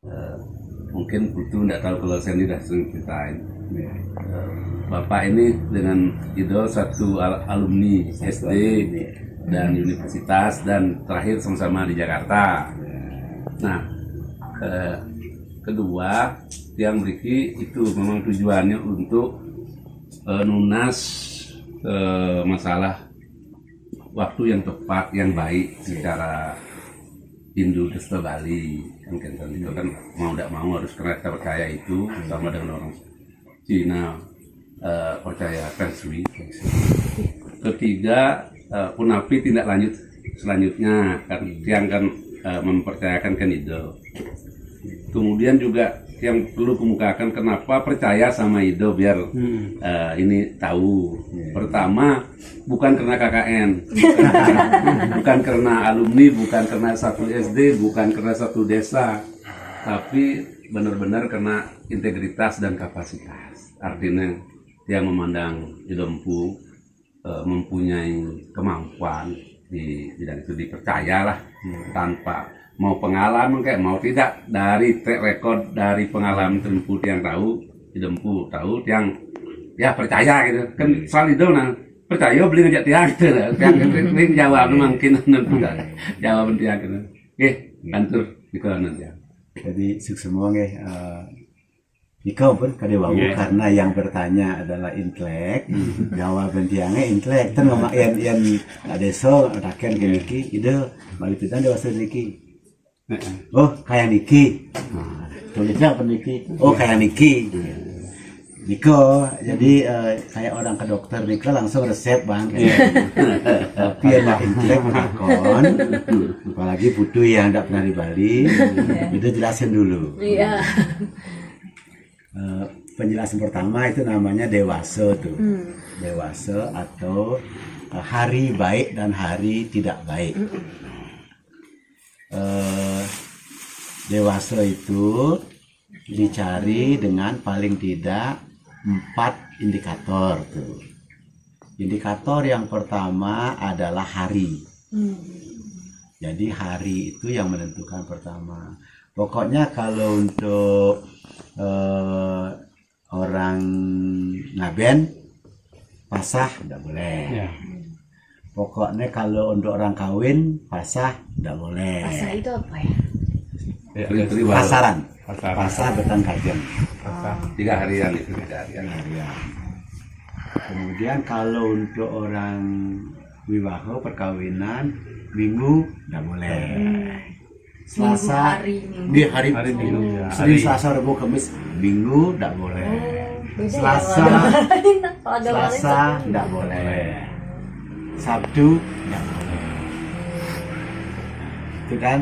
Eh, Mungkin Putu nggak tahu kalau saya ini sudah sering ceritain. Bapak ini dengan idol satu alumni SD dan universitas dan terakhir sama-sama di Jakarta. Nah, kedua yang Riki itu memang tujuannya untuk nunas masalah waktu yang tepat yang baik secara Hindu Desta Bali kan itu kan mau tidak mau harus karena kita percaya itu sama dengan orang Cina percaya Feng Shui. Ketiga Punapi tindak lanjut selanjutnya kan yang kan mempercayakan kan itu. Kemudian juga yang perlu kemukakan kenapa percaya sama Ido biar ini tahu. Pertama bukan karena KKN, bukan karena alumni, bukan karena satu SD, bukan karena satu desa, tapi benar-benar karena integritas dan kapasitas. Artinya yang memandang Ido Empu mempunyai kemampuan di bidang itu dipercayalah tanpa mau pengalaman kayak mau tidak dari track record dari pengalaman tempuh yang tahu Dempu tahu yang ya percaya gitu kan soal itu nah percaya beli ngejak tiang gitu tiang ini jawab mungkin nanti jawab tiang gitu kantor di nanti jadi sukses semua Iko pun kadewau karena yang bertanya adalah intelek, jawaban tiangnya intelek. Ten ngomong yang ada so rakyat gini ide balik itu dewasa Niki. Oh kayak Niki, tulisnya apa Niki? Oh kayak Niki. Niko, jadi kayak orang ke dokter Niko langsung resep bang. Tapi yang intelek menakon, apalagi butuh yang tidak pernah di Bali, itu jelasin dulu. Penjelasan pertama itu namanya dewasa tuh, dewasa atau hari baik dan hari tidak baik. Dewasa itu dicari dengan paling tidak 4 indikator tuh. Indikator yang pertama adalah hari. Jadi hari itu yang menentukan pertama. Pokoknya kalau untuk orang ngaben pasah tidak boleh. Pokoknya kalau untuk orang kawin pasah tidak boleh. Pasah itu apa ya? Pasaran. Pasah betan kajen. 3 harian itu 3 harian. Kemudian kalau untuk orang wibaho perkawinan minggu tidak boleh. Selasa di hari Minggu. Senin, Selasa, Rabu, Kamis, Minggu tidak boleh. Selasa tidak boleh. Sabtu tidak boleh. Itu kan?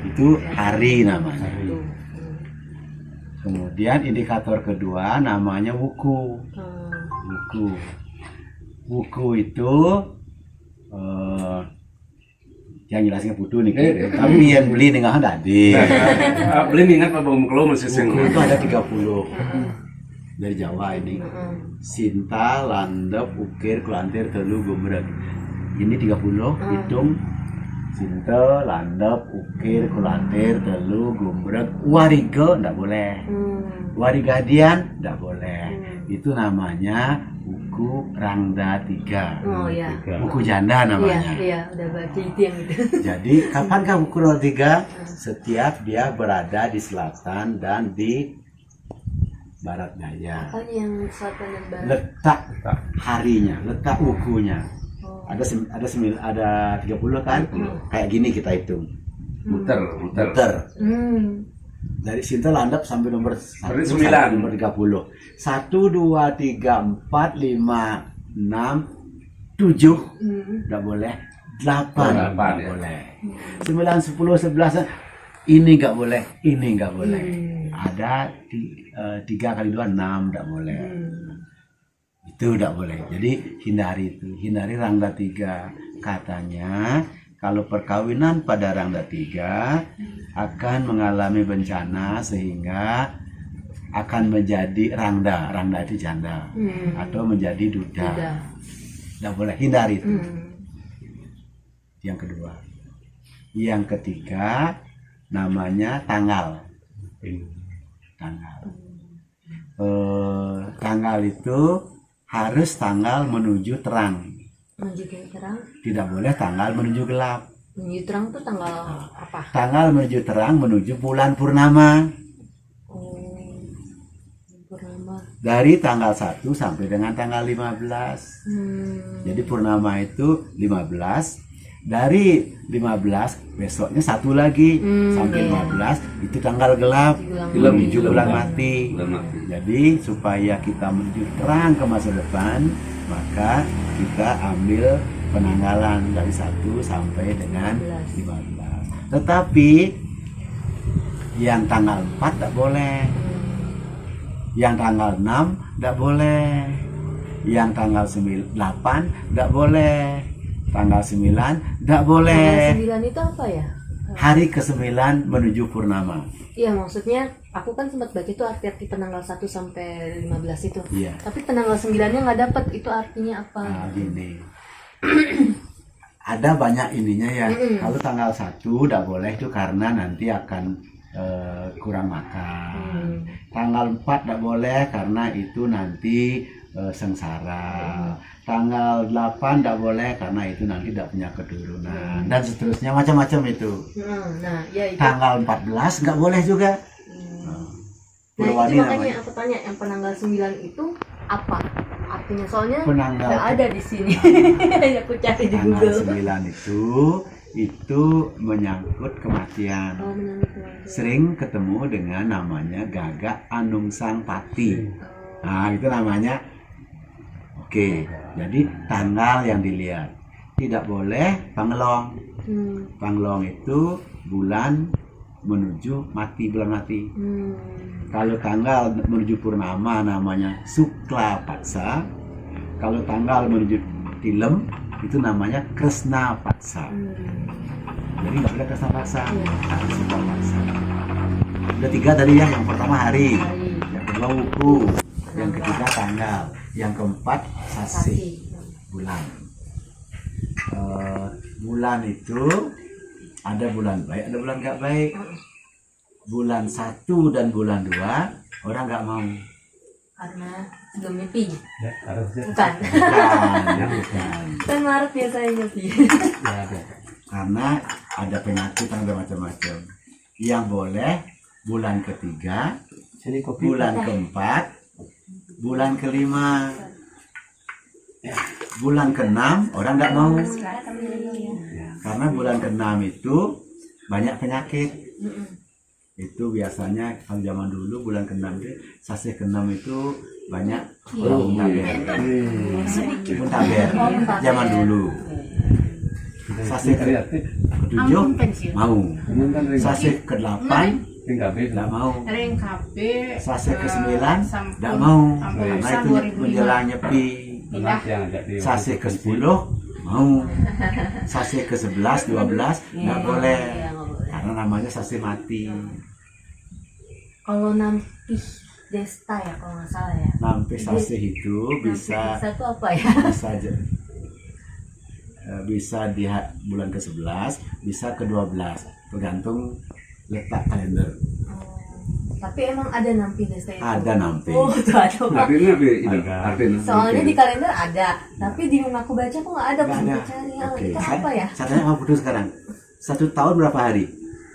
Itu hari namanya. Kemudian indikator kedua namanya wuku. Wuku itu yang jelasnya putu nih, tapi yang beli dengan tadi. Beli ingat apa bang kalau masih sing itu ada 30 dari Jawa ini. Sinta, landep, ukir, kulantir, telu, gumrek. Ini 30 hitung. Sinta, landep, ukir, kulantir, telu, gumrek. Wariga tidak boleh. Warigadian tidak boleh. Itu namanya buku Rangda 3. Oh iya. Buku janda namanya. Iya, udah baca itu yang itu. Jadi kapankah buku Rangda 3? Setiap dia berada di selatan dan di barat daya. Apa yang selatan dan barat? Letak harinya, letak bukunya. Ada 30 kan? Kayak gini kita hitung. Muter. Dari Sinta landap sampai nomor 1 sampai nomor 30. 1, 2, 3, 4, 5, 6, 7 tidak boleh. 8 tidak boleh. 9, 10, 11 ini nggak boleh, ini nggak boleh. Ada 3 kali 2 6 tidak boleh. Itu tidak boleh. Jadi hindari Rangda 3. Katanya kalau perkawinan pada Rangda 3 akan mengalami bencana sehingga akan menjadi Rangda itu janda atau menjadi duda. Tidak boleh, hindari itu. Yang kedua. Yang ketiga namanya tanggal. tanggal. Tanggal itu harus tanggal menuju terang, Menuju ke terang. tidak boleh tanggal menuju gelap. Menuju terang tuh tanggal apa? Tanggal menuju terang menuju bulan purnama Oh, purnama. dari tanggal 1 sampai dengan tanggal 15. Jadi purnama itu 15, dari 15 besoknya satu lagi sampai 15 itu tanggal gelap, menuju bulan mati. Bulan mati. Jadi supaya kita menuju terang ke masa depan, maka kita ambil penanggalan dari 1 sampai dengan 15. Tetapi yang tanggal 4 tidak boleh, yang tanggal 6 tidak boleh, yang tanggal 8 tidak boleh, tanggal 9 tidak boleh. Tanggal 9 itu apa ya? Hari ke-9 menuju purnama. Iya, maksudnya aku kan sempat baca itu arti-arti penanggal 1 sampai 15 itu. Iya. Tapi penanggal 9-nya nggak dapat, itu artinya apa? Nah, gini. Ada banyak ininya ya. Kalau tanggal 1 tidak boleh itu karena nanti akan kurang makan. Tanggal 4 tidak boleh karena itu nanti sengsara. Tanggal 8 tidak boleh karena itu nanti tidak punya keturunan. Dan seterusnya macam-macam itu. Nah, ya itu. Tanggal 14 nggak boleh juga. Nah, Purwani itu makanya namanya. aku tanya yang penanggal 9 itu apa artinya? Soalnya Penanggal nggak ada di sini. Aku cari di Tanggal Google. 9 itu menyangkut kematian. Oh, menyangkut kematian. Sering ketemu dengan namanya Gagak Anungsang Pati. Nah, itu namanya. Oke, jadi tanggal yang dilihat. Tidak boleh panglong. Panglong itu bulan menuju mati, bulan mati. Kalau tanggal menuju purnama namanya Sukla Patsa. Kalau tanggal menuju tilem itu namanya Kresna Patsa. Jadi nggak boleh Kresna Patsa, harus Sukla Patsa. Udah 3 tadi ya, yang pertama hari, yang kedua wuku, yang ketiga tanggal, yang keempat sasi, bulan. Bulan itu ada bulan baik, ada bulan nggak baik. Bulan 1 dan bulan 2 orang nggak mau. Karena belum nyepi. Ya, Bukan. bukan. Kan Maret biasanya nyepi. Ya, ada. Karena ada penyakit, ada macam-macam. Yang boleh bulan ketiga, bulan keempat, bulan kelima, bulan keenam orang nggak mau. Karena bulan keenam itu banyak penyakit. Itu biasanya kalau zaman dulu bulan ke-6 itu sasih ke-6 itu banyak muntaber. Muntaber zaman dulu. Sasih ke-7 mau. Sasih ke-8 tidak mau. Sasih ke-9 tidak mau. Karena itu menjelang nyepi. Sasih ke-10 mau. Sasih ke-11, 12 tidak boleh. Karena namanya sasi mati. Kalau nampih desta ya kalau nggak salah ya. Nampih sasi itu bisa Nampih desta itu apa ya? bisa di bulan ke-11, bisa ke-12, tergantung letak kalender. Tapi emang ada nampih desta itu? Ada nampih. Oh, tuh ada Pak. Artinya apa itu? Ada. Artinya. Soalnya di kalender ada, tapi di rumah aku baca kok nggak ada. Nggak Aku ada. cari. Oke. Itu apa ya? Saya tanya sama Putu sekarang. 1 tahun berapa hari?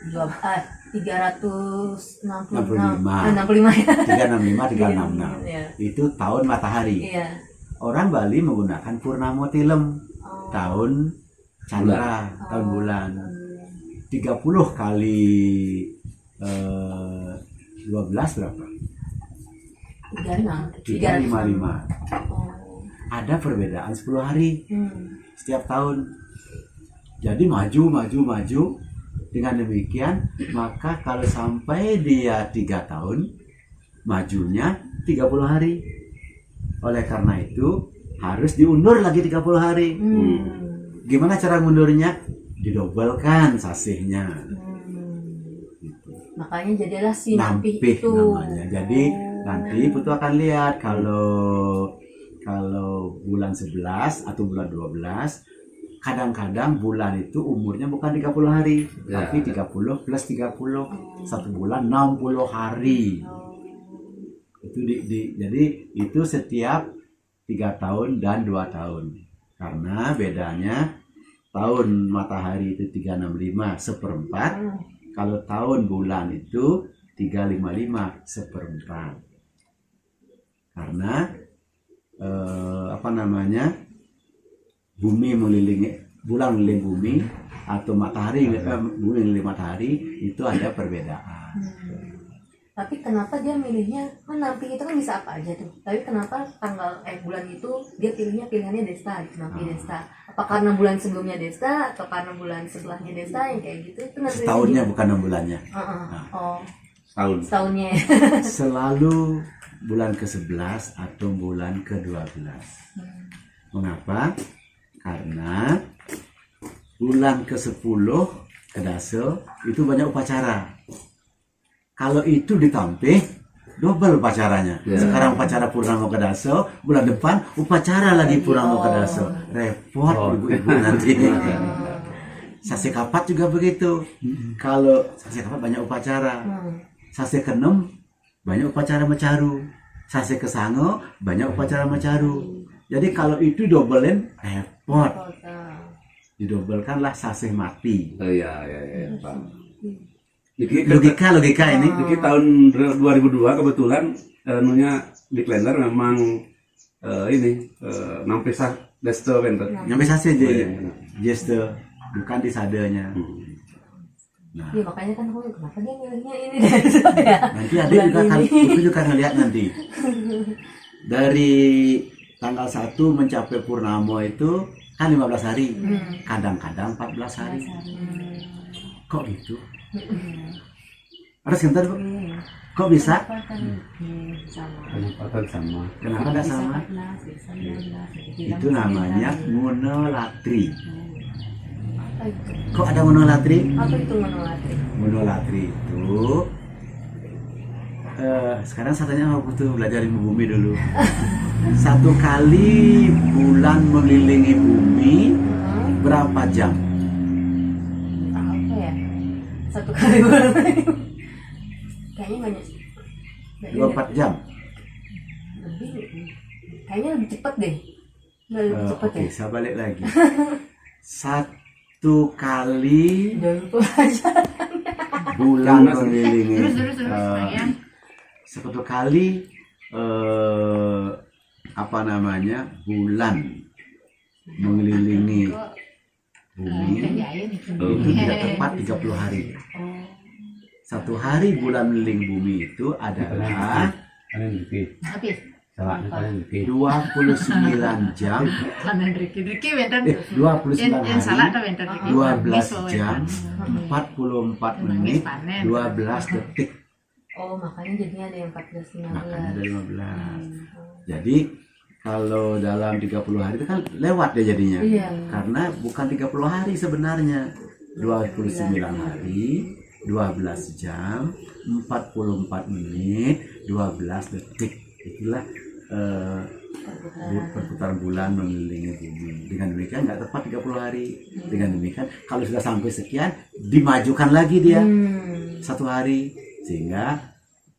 365. 65. 65 ya. 365, 366. Iya. Itu tahun matahari. Iya. Orang Bali menggunakan purnama tilem. Oh. Tahun Chandra, tahun bulan. 30 kali 12 berapa? 36. 355. Oh. Ada perbedaan 10 hari setiap tahun. Jadi maju. Dengan demikian, maka kalau sampai dia 3 tahun, majunya 30 hari. Oleh karena itu, harus diundur lagi 30 hari. Gimana cara mundurnya? Didobelkan sasihnya. Gitu. Makanya jadilah si nampih Nampih itu. namanya. Jadi nanti Putu akan lihat kalau bulan 11 atau bulan 12 kadang-kadang bulan itu umurnya bukan 30 hari, Ya. tapi 30 plus 30. Satu bulan 60 hari. Itu jadi itu setiap 3 tahun dan 2 tahun. Karena bedanya tahun matahari itu 365 seperempat, kalau tahun bulan itu 355 seperempat. Karena bumi mengelilingi bulan mengelilingi bumi atau matahari bumi mengelilingi matahari itu ada perbedaan. Tapi kenapa dia milihnya, kan Nampi itu kan bisa apa aja tuh, tapi kenapa tanggal bulan itu dia pilihannya Desta gitu, Nampi Desta? Apa karena bulan sebelumnya Desta atau karena bulan sebelahnya Desta yang kayak gitu? Itu nanti Setahunnya bukan 6 bulannya. Oh, Tahun. setahunnya. Selalu bulan ke-11 atau bulan ke-12. Mengapa? Karena bulan ke-10 Kedasa itu banyak upacara. Kalau itu ditampih double upacaranya. Ya. Sekarang upacara Purnama Kedasa, bulan depan upacara lagi Purnama Kedasa. Repot ibu-ibu nanti. Sasi Kapat juga begitu. Kalau Sasi Kapat banyak upacara. Sasi ke-6 banyak upacara Mecaru. Sasi ke-9 banyak upacara Mecaru. Jadi kalau itu dobelin repot. Didobelkanlah sasih mati. Oh iya, Pak. Logika ini. Jadi tahun 2002 kebetulan di kalender memang nampi Desta Winter. Nyampe sasih aja Oh, ya. iya. Just bukan di sadanya. Nah, Iya makanya kan aku kenapa dia milihnya ini ya. nanti adik juga kan itu juga ngelihat nanti. Dari tanggal 1 mencapai purnama itu kan 15 hari. Kadang-kadang 14 hari. Kok gitu? Harus sebentar, Bu. Kok bisa? Penempatan sama. Kenapa tidak sama? Itu namanya monolatri. Apa itu? Kok ada monolatri? Apa itu monolatri? Monolatri itu sekarang saya tanya sama tuh belajar ilmu bumi dulu. Satu kali bulan mengelilingi bumi berapa jam? Apa ya? Satu kali bulan. Kayaknya banyak. 24 jam. Lebih. Kayaknya lebih cepat deh. Nggak lebih cepat Oke, ya? saya balik lagi. Satu kali Udah lupa aja. bulan mengelilingi Terus, sayang. satu kali bulan mengelilingi bumi itu tidak tepat 30 hari. Satu hari bulan mengelilingi bumi itu adalah Habis. 29 jam, Kanan Riki benten. 29 Yang salah hari, tuh benten Riki. 12 jam, 44 menit, 12 detik. Oh makanya jadinya ada yang 14 Makanya 15. ada 15. Jadi kalau dalam 30 hari itu kan lewat ya jadinya. Iya. Karena bukan 30 hari sebenarnya. 29 hari, 12 jam, 44 menit, 12 detik. Itulah perputaran bulan mengelilingi bumi. Dengan demikian nggak tepat 30 hari. Dengan demikian kalau sudah sampai sekian dimajukan lagi dia satu hari, sehingga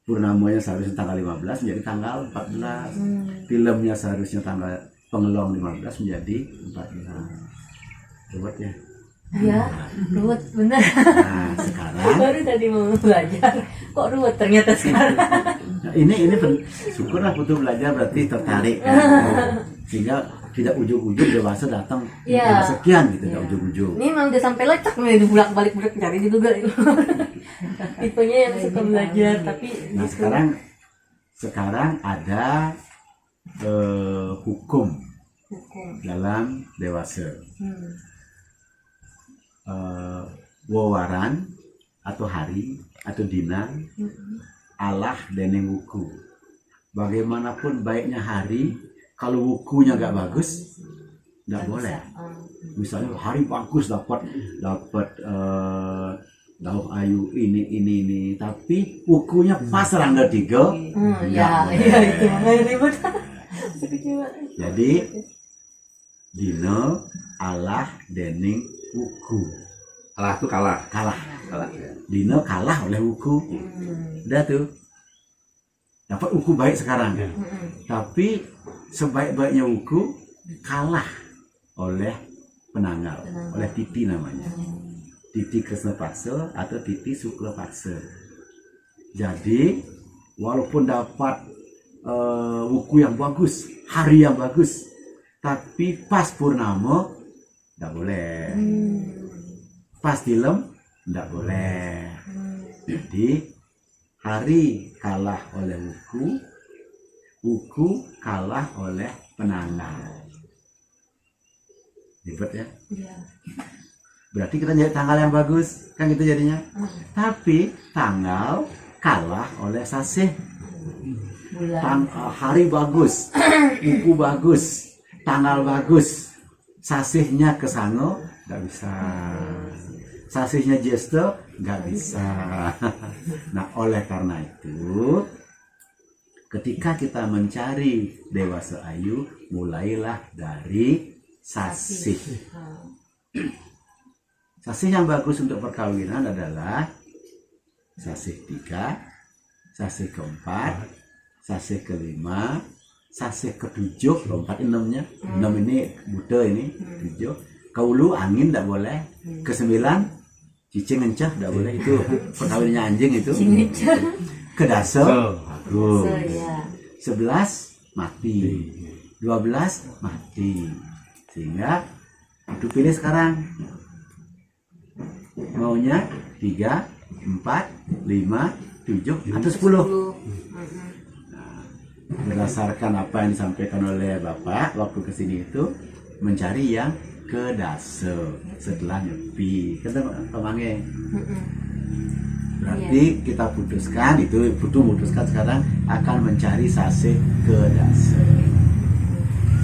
purnamanya seharusnya tanggal 15 menjadi tanggal 14. Filmnya seharusnya tanggal pengelong 15 menjadi 14. Ruwet ya. Iya, ruwet bener. Nah sekarang Baru tadi mau belajar, kok ruwet ternyata sekarang. nah, ini syukurlah Putu belajar berarti tertarik kan? Sehingga tidak ujung-ujung dewasa datang Iya. sekian gitu, tidak ujung-ujung. Ini emang udah sampai lecak nih, bolak-balik cari juga. Tipenya yang suka belajar, tapi Nah gitu. sekarang ada hukum Hukum. dalam dewasa. Hmm. Wawaran atau hari atau dina Allah dening wuku. Bagaimanapun baiknya hari, kalau wukunya nggak bagus nggak boleh. Misalnya hari bagus dapat dauh ayu ini, tapi wukunya pas rangga 3 nggak Ya, boleh. iya itu makanya ribet. Jadi dino alah dening wuku. Kalah tuh kalah. Kalah. Kalah. Ya. Dino kalah oleh wuku. Udah tuh. Dapat wuku baik sekarang. Tapi sebaik-baiknya wuku kalah oleh penanggal, oleh titi namanya. Titi Kresna Paksa atau titi Sukla Paksa. Jadi walaupun dapat wuku yang bagus, hari yang bagus, tapi pas purnama tidak boleh, pas dilem tidak boleh. Jadi hari kalah oleh wuku kalah oleh penanggal. Ribet ya. Iya. Berarti kita nyari tanggal yang bagus, kan gitu jadinya. Tapi tanggal kalah oleh sasih. Bulan. Hari bagus, buku bagus, tanggal bagus, sasihnya kesango nggak bisa, sasihnya jesto nggak bisa. Nah oleh karena itu, ketika kita mencari dewasa ayu, mulailah dari sasih. Sasih yang bagus untuk perkawinan adalah sasih 3, sasih keempat, sasih kelima, sasih ketujuh, lompat enamnya, 6 ini Buddha ini, 7, kaulu angin tidak boleh, ke-9 cicing encah tidak boleh, itu perkawinannya anjing itu, kedaso bagus, 11 mati, 12 mati, sehingga itu pilih sekarang maunya 3, 4, 5, 7 atau 10. Berdasarkan apa yang disampaikan oleh Bapak waktu kesini itu mencari yang kedase setelah nyepi kita pemanggil. Berarti kita putuskan itu memutuskan sekarang akan mencari sasih kedase.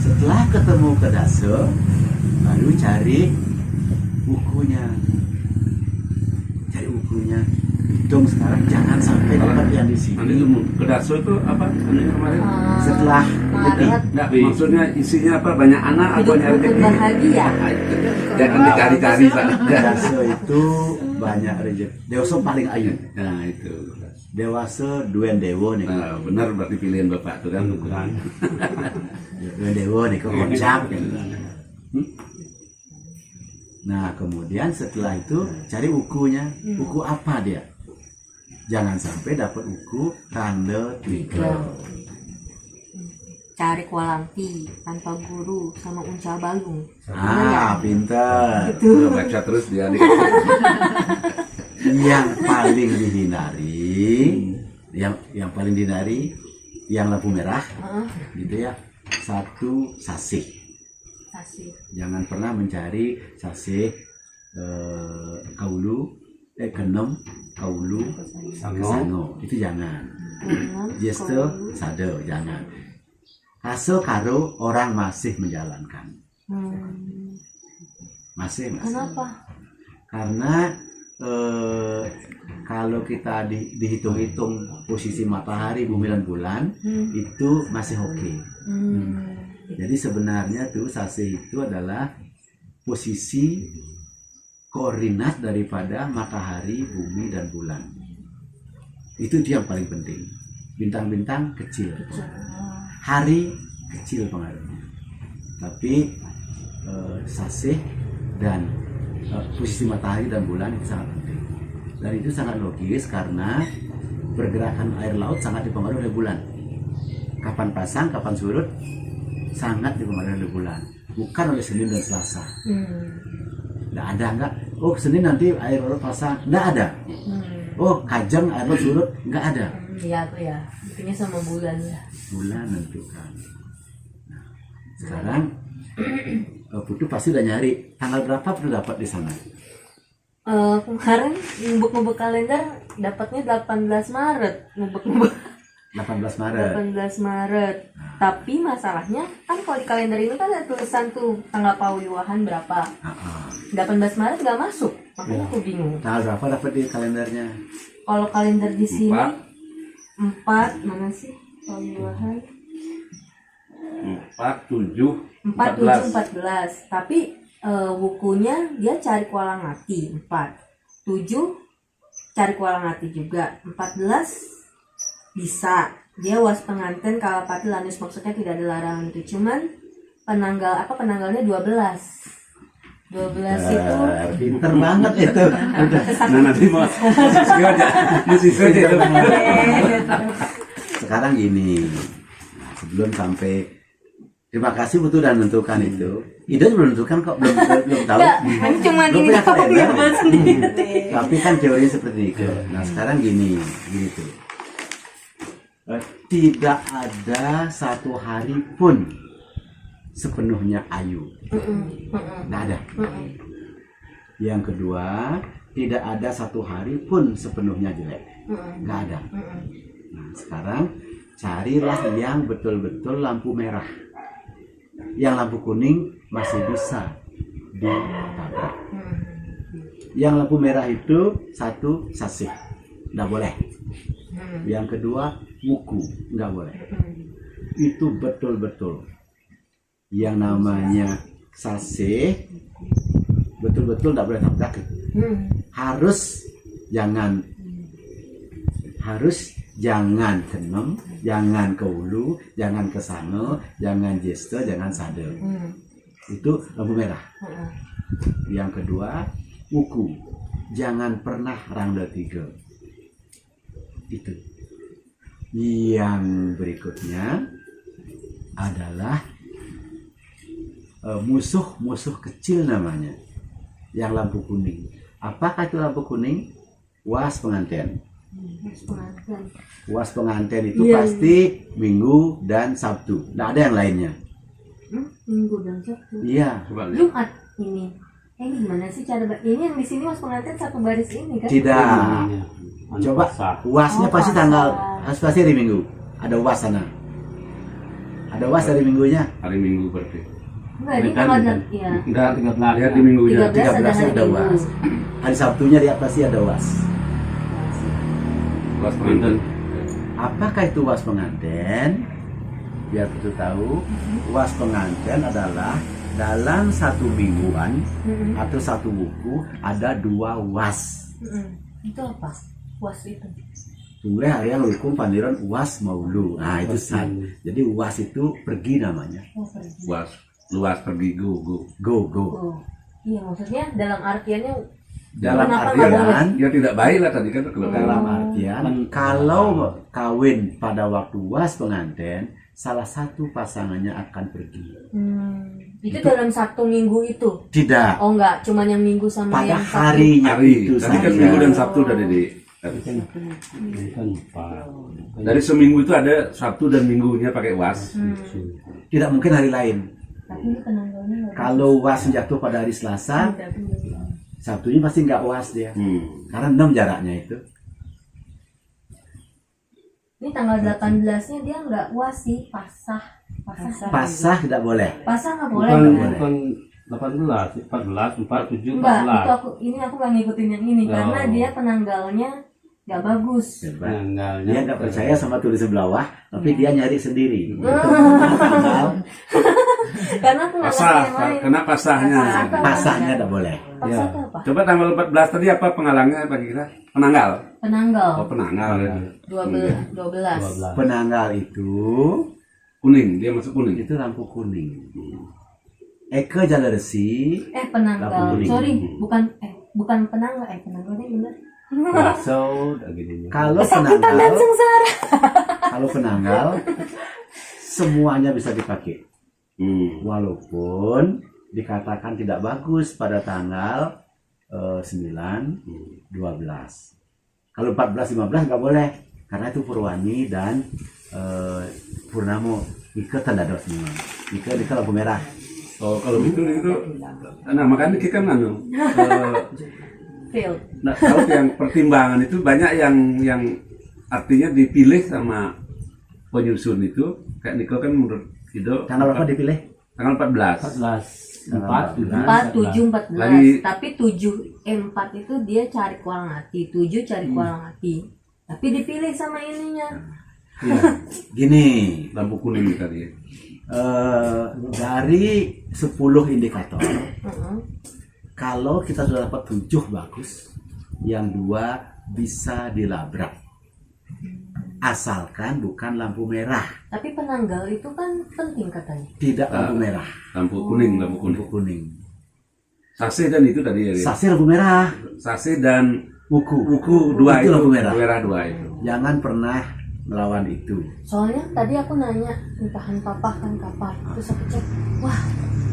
Setelah ketemu kedase baru cari bukunya. Cari bukunya. Hitung sekarang jangan sampai dapat yang di sini. Itu kedaso itu apa? Ini kemarin. Setelah Maret. Nggak, maksudnya isinya apa? Banyak anak atau Hidup nyari rukun bahagia. Jangan dicari-cari. Dewasa itu banyak rezeki. Dewasa paling ayu. Nah itu. Dewasa duen dewo nih. Nah, benar berarti pilihan Bapak itu kan ukuran. Duen dewo nih kocak. Nah kemudian setelah itu cari bukunya. Buku apa dia? Jangan sampai dapat buku tanda tiga. Cari kualampi tanpa guru sama uncal balung. Pintar. Udah baca terus dia nih. Yang paling dihindari, yang paling dihindari, yang lampu merah, gitu ya. 1 sasih. Jangan pernah mencari sasih kaulu, kenem, kaulu, sango. Itu jangan. Jesto, sado, jangan. Kaso karo orang masih menjalankan. Masih. Kenapa? Karena kalau kita dihitung-hitung posisi matahari, bumi dan bulan itu masih oke. Jadi sebenarnya tuh sasih itu adalah posisi koordinat daripada matahari, bumi dan bulan. Itu dia yang paling penting. Bintang-bintang kecil, hari kecil pengaruhnya. Tapi sasih dan posisi matahari dan bulan itu sangat penting. Dan itu sangat logis karena pergerakan air laut sangat dipengaruhi oleh bulan. Kapan pasang, kapan surut sangat dipengaruhi oleh bulan. Bukan oleh Senin dan Selasa. Nggak ada nggak? Oh Senin nanti air laut pasang, nggak ada. Oh Kajang air laut surut, nggak ada. Iya tuh ya. Intinya sama bulan ya. Bulan menentukan. Nah, sekarang Putu pasti udah nyari tanggal berapa Putu dapat di sana? Kemarin ngubek-ngubek kalender dapatnya 18 Maret. Ngubek-ngubek 18 Maret. 18 Maret. Tapi masalahnya kan kalau di kalender ini kan ada tulisan tuh tanggal pawiwahan berapa. 18 Maret nggak masuk. Makanya aku bingung. Tanggal berapa dapat di kalendernya? Kalau kalender di sini 4. 4 mana sih pawiwahan? 4, 7, 4, 7, 14. Tapi wukunya dia cari kuala ngati 4. 7 cari kuala ngati juga. 14 bisa. Dia was pengantin kalau pati lanus, maksudnya tidak ada larangan itu. Cuman penanggalnya 12. 12 itu Pinter banget itu. Nah nanti mau musisi aja itu. Sekarang gini, sebelum sampai terima kasih Putu dan menentukan itu. Ida belum menentukan kok, belum tahu. enggak, cuma Belum ini punya aku kalender. gambar sendiri. Tapi kan teorinya seperti itu. Nah sekarang gini tuh. Tidak ada satu hari pun sepenuhnya ayu. Nggak ada. Yang kedua, tidak ada satu hari pun sepenuhnya jelek. Nggak ada. Nah, sekarang carilah yang betul-betul lampu merah. Yang lampu kuning masih bisa ditabrak. Yang lampu merah itu satu sasih, nggak boleh. Yang kedua wuku, nggak boleh. Itu betul-betul yang namanya sasih betul-betul nggak boleh tabrak. Harus jangan kenem, jangan ke ulu, jangan ke sano, jangan jeste, jangan sade. Itu lampu merah. Yang kedua wuku, jangan pernah rangda 3. Itu. Yang berikutnya adalah musuh kecil namanya, yang lampu kuning. Apakah itu lampu kuning? Was pengantin. Was pengantin itu pasti Minggu dan Sabtu. Nggak ada yang lainnya. Minggu dan Sabtu. Iya. Jumat ini. Ini gimana sih cara ini yang di sini was pengantin satu baris ini kan? Tidak. Coba wasnya pasti tanggal, harus pasti hari Minggu. Ada was sana. Ada was hari Minggunya. Hari Minggu berarti. Enggak, ini tanggal ya. Enggak, 13 lihat di minggunya. 13 ada hari ada Minggu. was. Hari Sabtunya dia pasti ada was. Was pengantin. Apakah itu was pengantin? Biar kita tahu, was pengantin adalah dalam satu mingguan atau satu buku ada 2 was. Itu apa? Was itu. Tunggu hari yang hukum pandiran was maulu. Nah itu san. Jadi was itu pergi namanya. Oh, pergi. Was luas pergi go. Go. Oh. Iya, maksudnya dalam artiannya Dalam kenapa artian nggak boleh? ya tidak baik lah tadi kan kalau dalam artian kalau kawin pada waktu was pengantin, salah satu pasangannya akan pergi. Itu dalam satu minggu itu? Tidak. Oh enggak, cuman yang minggu sama Pada yang Sabtu. harinya hari itu tadi kan saja. minggu dan Sabtu dari dari seminggu itu ada Sabtu dan Minggunya pakai was. Tidak mungkin hari lain. Tapi ini penanggalnya nggak Kalau was jatuh pada hari Selasa, ada. Sabtunya pasti nggak was dia. Karena 6 jaraknya itu. Ini tanggal 18-nya dia nggak was sih, pasah. Pasah tidak boleh. Pasah nggak boleh. Bukan 18, 14, 4, 7, Enggak, itu 14. aku nggak ngikutin yang ini Oh. karena dia penanggalnya nggak bagus. Hebat. Tanggalnya Dia nggak percaya sama tulis sebelah bawah, tapi dia nyari sendiri. Karena aku nggak ngerti yang lain. Kena pasahnya. Pasahnya tidak boleh. Pasah itu apa? Coba tanggal 14 tadi apa penghalangnya bagi kita? Penanggal. Penanggal. Oh penanggal ya. 12. Penanggal itu Kuning, dia masuk kuning. itu lampu kuning. Eke Jala Resi Lampu Penanggal. kuning. Sorry, bukan penanggal. Penanggalnya benar. bakso gini. kalau Kesakitan dan penanggal sengsara. kalau penanggal semuanya bisa dipakai. Walaupun dikatakan tidak bagus pada tanggal 9, 12. Kalau 14, 15 nggak boleh karena itu Purwani dan Purnamo. Ike tanda dos semua. Ike lampu merah. Oh kalau itu, nah makanya kita kan Fail. nah, kalau yang pertimbangan itu banyak yang artinya dipilih sama penyusun itu kayak Niko kan menurut Ido Tanggal berapa dipilih? tanggal 14. 14, 4, 4, 7, 14. Lagi- Tapi 4 itu dia cari kuala ngati. 7 cari kuala ngati. Tapi dipilih sama ininya. Gini, Lampu kuning tadi. Dari 10 indikator, Heeh. kalau kita sudah dapat 7 bagus, yang 2 bisa dilabrak. Asalkan bukan lampu merah, Tapi penanggal itu kan penting katanya. tidak lampu merah, Lampu kuning, lampu lampu kuning. kuning. Sase dan itu tadi ya. Ria? Sasi lampu merah, Sase dan buku. buku dua Itu itu. lampu merah. Merah dua itu. Jangan pernah melawan itu. Soalnya tadi aku nanya nikahan papa kan kapan, terus aku cek, wah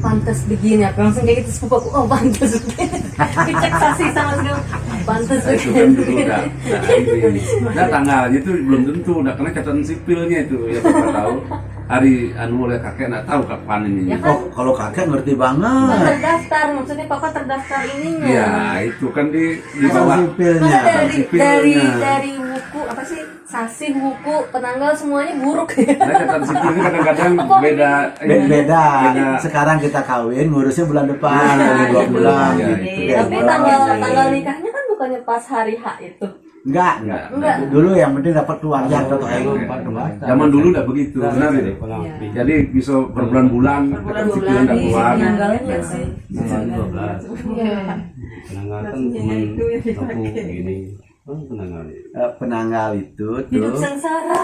pantas begini, aku langsung kayak gitu sepupuku, oh pantas begini. Dicek saksi sama segala, pantas Nah, itu kan dulu begini. ini. Nah tanggalnya itu belum tentu, udah kena catatan sipilnya itu ya kita tahu. Hari anu oleh kakek nggak tahu kapan ini. Ya kan? Oh, kalau kakek ngerti Nggak banget. terdaftar, maksudnya papa terdaftar ininya. Ya itu kan di Catatan bawah. sipilnya. Karena dari sipilnya. dari buku apa sih sasi buku penanggal semuanya buruk. Nah catatan sipilnya kadang-kadang beda. Beda. Beda. Sekarang kita kawin, ngurusnya bulan depan, Nah, dari 2 itu. bulan. Ya, gitu. itu. Tapi tanggal nikahnya kan bukannya pas hari H itu. Enggak. Enggak. Dulu yang penting dapat keluarga atau kayak gitu. 14. Zaman dulu nggak begitu, benar Iya, itu. kurang Iya. lebih. Jadi bisa berbulan-bulan catatan sipil nggak di keluar. penanggalnya sih. Tanggal 12. Iya. Penanggal kan cuma lampu gini. Oh, penanggal. Penanggal itu Hidup tuh sengsara.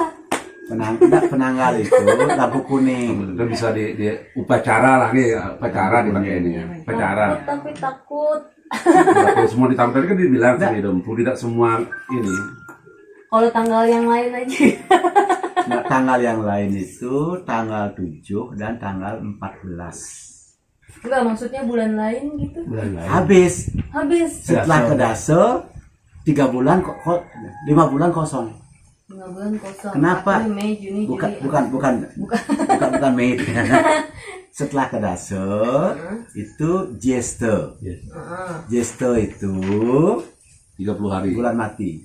penanggal itu lampu kuning. Itu bisa di upacara lah nih, upacara dipakai ini ya. Upacara. Tapi takut. Kalau semua ditampilkan kan dibilang sini dong, tidak semua ini. Kalau tanggal yang lain aja. Nah, tanggal yang lain itu tanggal 7 dan tanggal 14. Enggak, maksudnya bulan lain gitu. Bulan lain. Habis Habis setelah ke Daso 3 bulan 5 bulan kosong. 5 bulan kosong. Kenapa? April, Mei, Juni, Bukan Juli. bukan Mei. Setelah ke Daso itu Jesto. Yes. Heeh. Jesto itu 30 hari. bulan mati.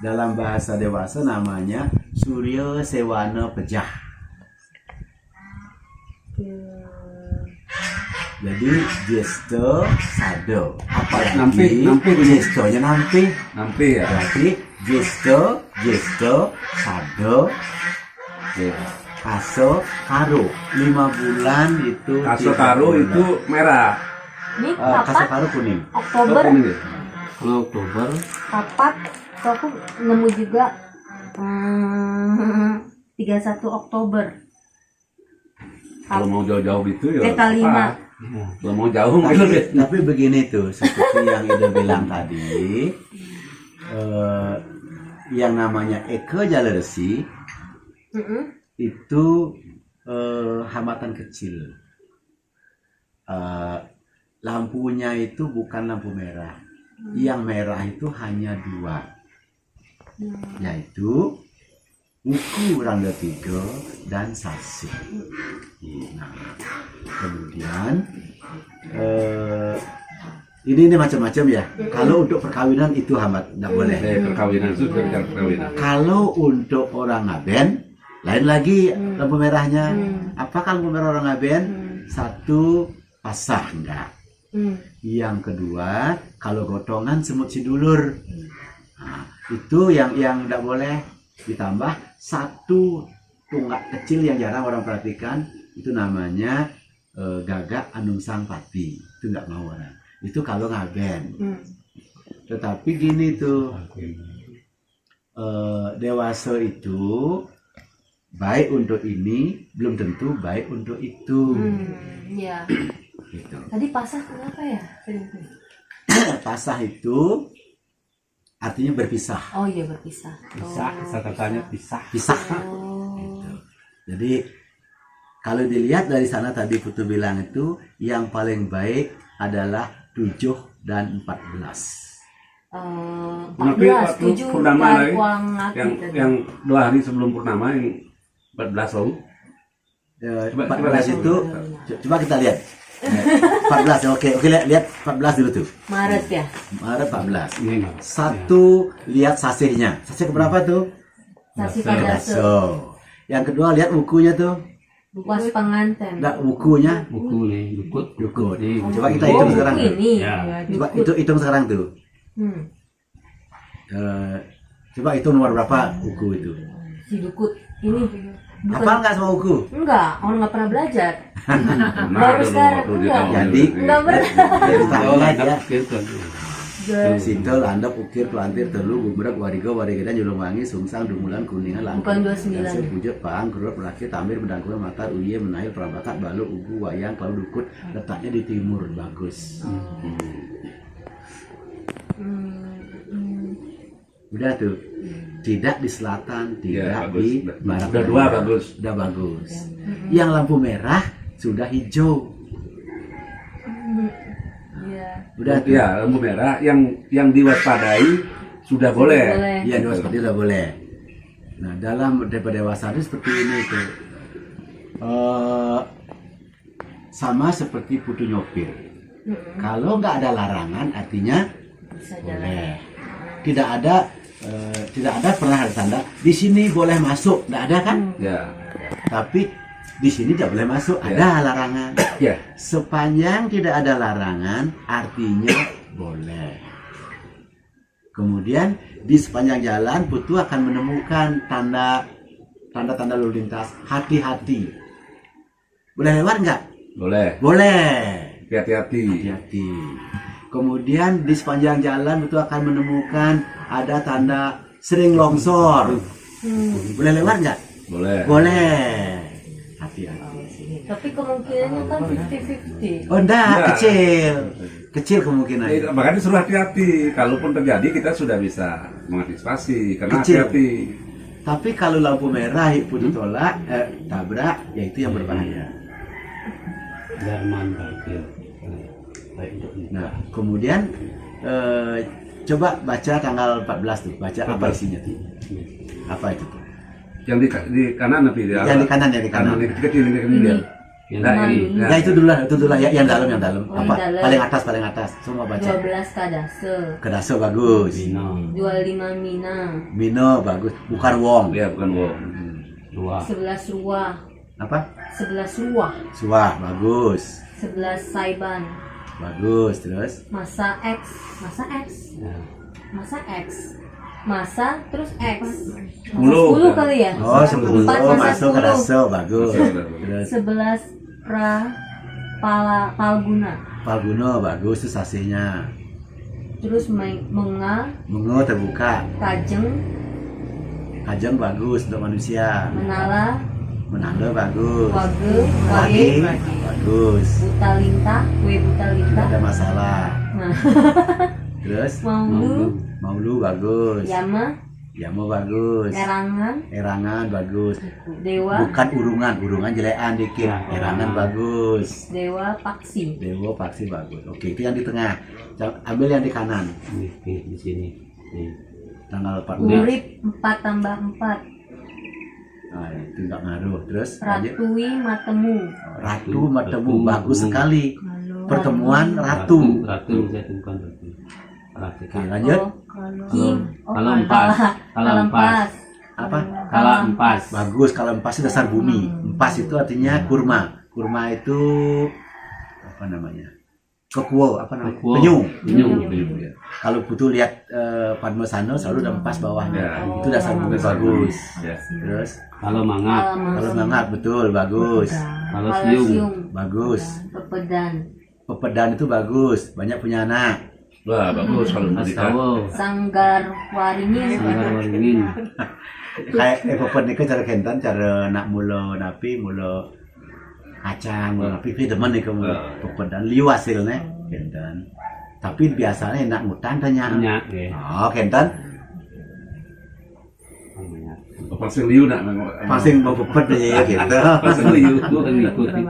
Dalam bahasa dewasa namanya Suryo Sewana Pejah. Jadi Jesto Sado. Apalagi Nampi. Jestonya nampi. Nampi ya. Berarti Jesto Sado Ya. Kaso Karo 5 bulan itu Kaso 3 karo bulan. itu merah. Ini Kaso kapan? Karo kuning. Oktober. Oh, kuning ya? Kalau Oktober Kapan? So, aku nemu juga 31 Oktober. Kalau mau jauh-jauh gitu ya. Peta 5. apa? Kalau mau jauh mungkin deh. Tapi begini tuh, seperti yang Ida bilang tadi, yang namanya Eke Jaleresi itu hambatan kecil. Lampunya itu bukan lampu merah. Yang merah itu hanya 2, yaitu Uku Rangga 3 dan Sasi. Nah, kemudian ini macam-macam ya. Kalau untuk perkawinan itu hambat, tidak boleh. Perkawinan itu bicara perkawinan. Kalau untuk orang ngaben, lain lagi lampu merahnya. Apa kalau lampu merah orang ngaben? 1 pasah enggak. Yang kedua, kalau gotongan semut sidulur. Nah, itu yang tidak boleh. Ditambah 1 tunggak kecil yang jarang orang perhatikan, itu namanya gagak anung sang pati. Itu nggak mau orang. Itu kalau ngaben. Tetapi gini tuh, dewasa itu baik untuk ini belum tentu baik untuk itu. Iya. Gitu. Tadi pasah kenapa ya? Pasah itu artinya berpisah. Oh iya, berpisah. pisah, katanya pisah. Pisah. Oh. Jadi kalau dilihat dari sana tadi Putu bilang itu yang paling baik adalah 7 dan 14. 14, 7 purnama lagi, kuang laki tadi. yang 2 hari sebelum purnama yang 14 tahun. 14 itu coba kita lihat. 14 oke lihat 14 dulu tuh. Maret ya. Maret 14. Ini Mas. Satu lihat sasihnya. Sasih keberapa tuh? Sasi Daso. Kadaso. So. Yang kedua lihat bukunya tuh. Bukas pengantin. Enggak bukunya. Buku nih, dukut. Dukut. Ini. Coba kita hitung buku sekarang tuh. ini. Ya. Coba itu hitung sekarang tuh. Hmm. Coba hitung nomor berapa buku itu. Si Dukut ini Hafal nggak semua buku? Enggak, orang nggak pernah belajar. Nah, Baru dulu sekarang, waktu di enggak. tahun Jadi, dulu. Enggak pernah. Oh, ya. landap gitu. Sintel, landap, ukir, pelantir, telu, gubrak, wariga, warigedan, julung wangi, sungsang, dumulan, kuningan, langkung. Bukan 29. Dasar, pujuk, paang, gerut, berakit, tambir, bedangkulan, matar, uye, menail, perabakat, balu, ugu, wayang, kalau dukut, letaknya di timur, bagus. Udah tuh, tidak di selatan, tidak Ya, bagus. di barat. Udah dua, bagus. Udah bagus. Yang lampu merah sudah hijau. Iya. Udah tuh. Ya, lampu merah yang diwaspadai sudah boleh. Boleh. Iya, dua seperti udah boleh. Nah, dalam pendewasaan itu seperti ini tuh. Sama seperti putu nyopir. Kalau nggak ada larangan, artinya Bisa jalan. boleh. Tidak ada pernah ada tanda di sini boleh masuk, nggak ada kan? Ya. Tapi di sini tidak boleh masuk, Ya. ada larangan. Ya. Sepanjang tidak ada larangan, artinya boleh. Kemudian di sepanjang jalan Putu akan menemukan tanda-tanda lalu lintas. Hati-hati. Boleh lewat nggak? Boleh. Boleh. Hati-hati. Hati-hati. Kemudian di sepanjang jalan Putu akan menemukan ada tanda sering longsor. Boleh lewat nggak? Boleh. Boleh. Hati-hati. Tapi kemungkinannya kan 50-50. Oh enggak, Enggak. kecil. Kecil kemungkinannya. Makanya disuruh hati-hati. Kalaupun terjadi kita sudah bisa mengantisipasi karena Kecil. hati-hati. Tapi kalau lampu merah itu ditolak, tabrak, ya itu yang berbahaya. Jerman baik. Baik untuk ini. Nah, kemudian coba baca tanggal 14 tuh, baca apa isinya tuh? Apa itu tuh? Yang di kanan tapi Yang di kanan, yang di kanan. Yang kecil ini kemudian. Nah, ini. Ya itu dulu lah, ya, yang dalam. Oh, Apa? yang dalam. Paling atas, semua baca. 12 kadase. Kedaso bagus. Bino 25 mina. Mino bagus, bukan wong. Ya bukan wong. dua 11 ruah. Apa? 11 ruah. Suah bagus. 11 saiban. Bagus, terus Masa X. Masa X. ya. Masa X. Masa terus X. Masa 10. 10 kali ya? oh 10 Empat masa masuk 10. kedaso bagus. Masuk. Terus 11 palguna. Palguno bagus tuh sasinya. Terus menga Mengo terbuka. kajeng Kajeng bagus untuk manusia. menala Menando bagus. wage Wage wage bagus. buta lintah kue buta Tidak lintah. ada masalah. Nah, Terus maulu maulu bagus. yama Yamo bagus. erangan Erangan bagus. dewa Bukan urungan jelean dikit. Erangan bagus. dewa paksi. Dewo paksi bagus. Oke, itu yang di tengah. Ambil yang di kanan. Ini di sini. Ini. Tanggal 14. Urip 4 tambah 4. Nah, itu nggak ngaruh. Terus lanjut. Ratui matemu. Ratu matemu bagus sekali. Pertemuan ratu. Ratu saya temukan ratu. Ratu. Oke, lanjut. Kim. Kalau empas. Kalau empas. Apa? Kalau empas. Bagus. Kalau empas itu dasar bumi. Empas itu artinya kurma. Kurma itu apa namanya? Kekuo, apa namanya? Kekuo. Penyu. Penyu. Ya. Kalau Putu lihat Padma Sano selalu ada empas bawahnya. Ya. Itu dasar bumi bagus. Ya. Terus Kalau mangat. kalau semangat betul bagus. Kalau siung. Bagus. Pepedan. Pepedan itu bagus. Banyak punya anak. Wah, bagus kalau menikah. Astawa. Sanggar waringin. Sanggar waringin. Kayak peped nih cara kentan cara nak mula napi mula kacang mula napi demen nih kamu pepedan liu hasilnya kentan. Tapi biasanya nak ngutang tanya. Banyak ya. Oh kentan Banyak. Pasang liu nak. masing mau peped ya gitu. Pasang liu. Itu kan ngikuti.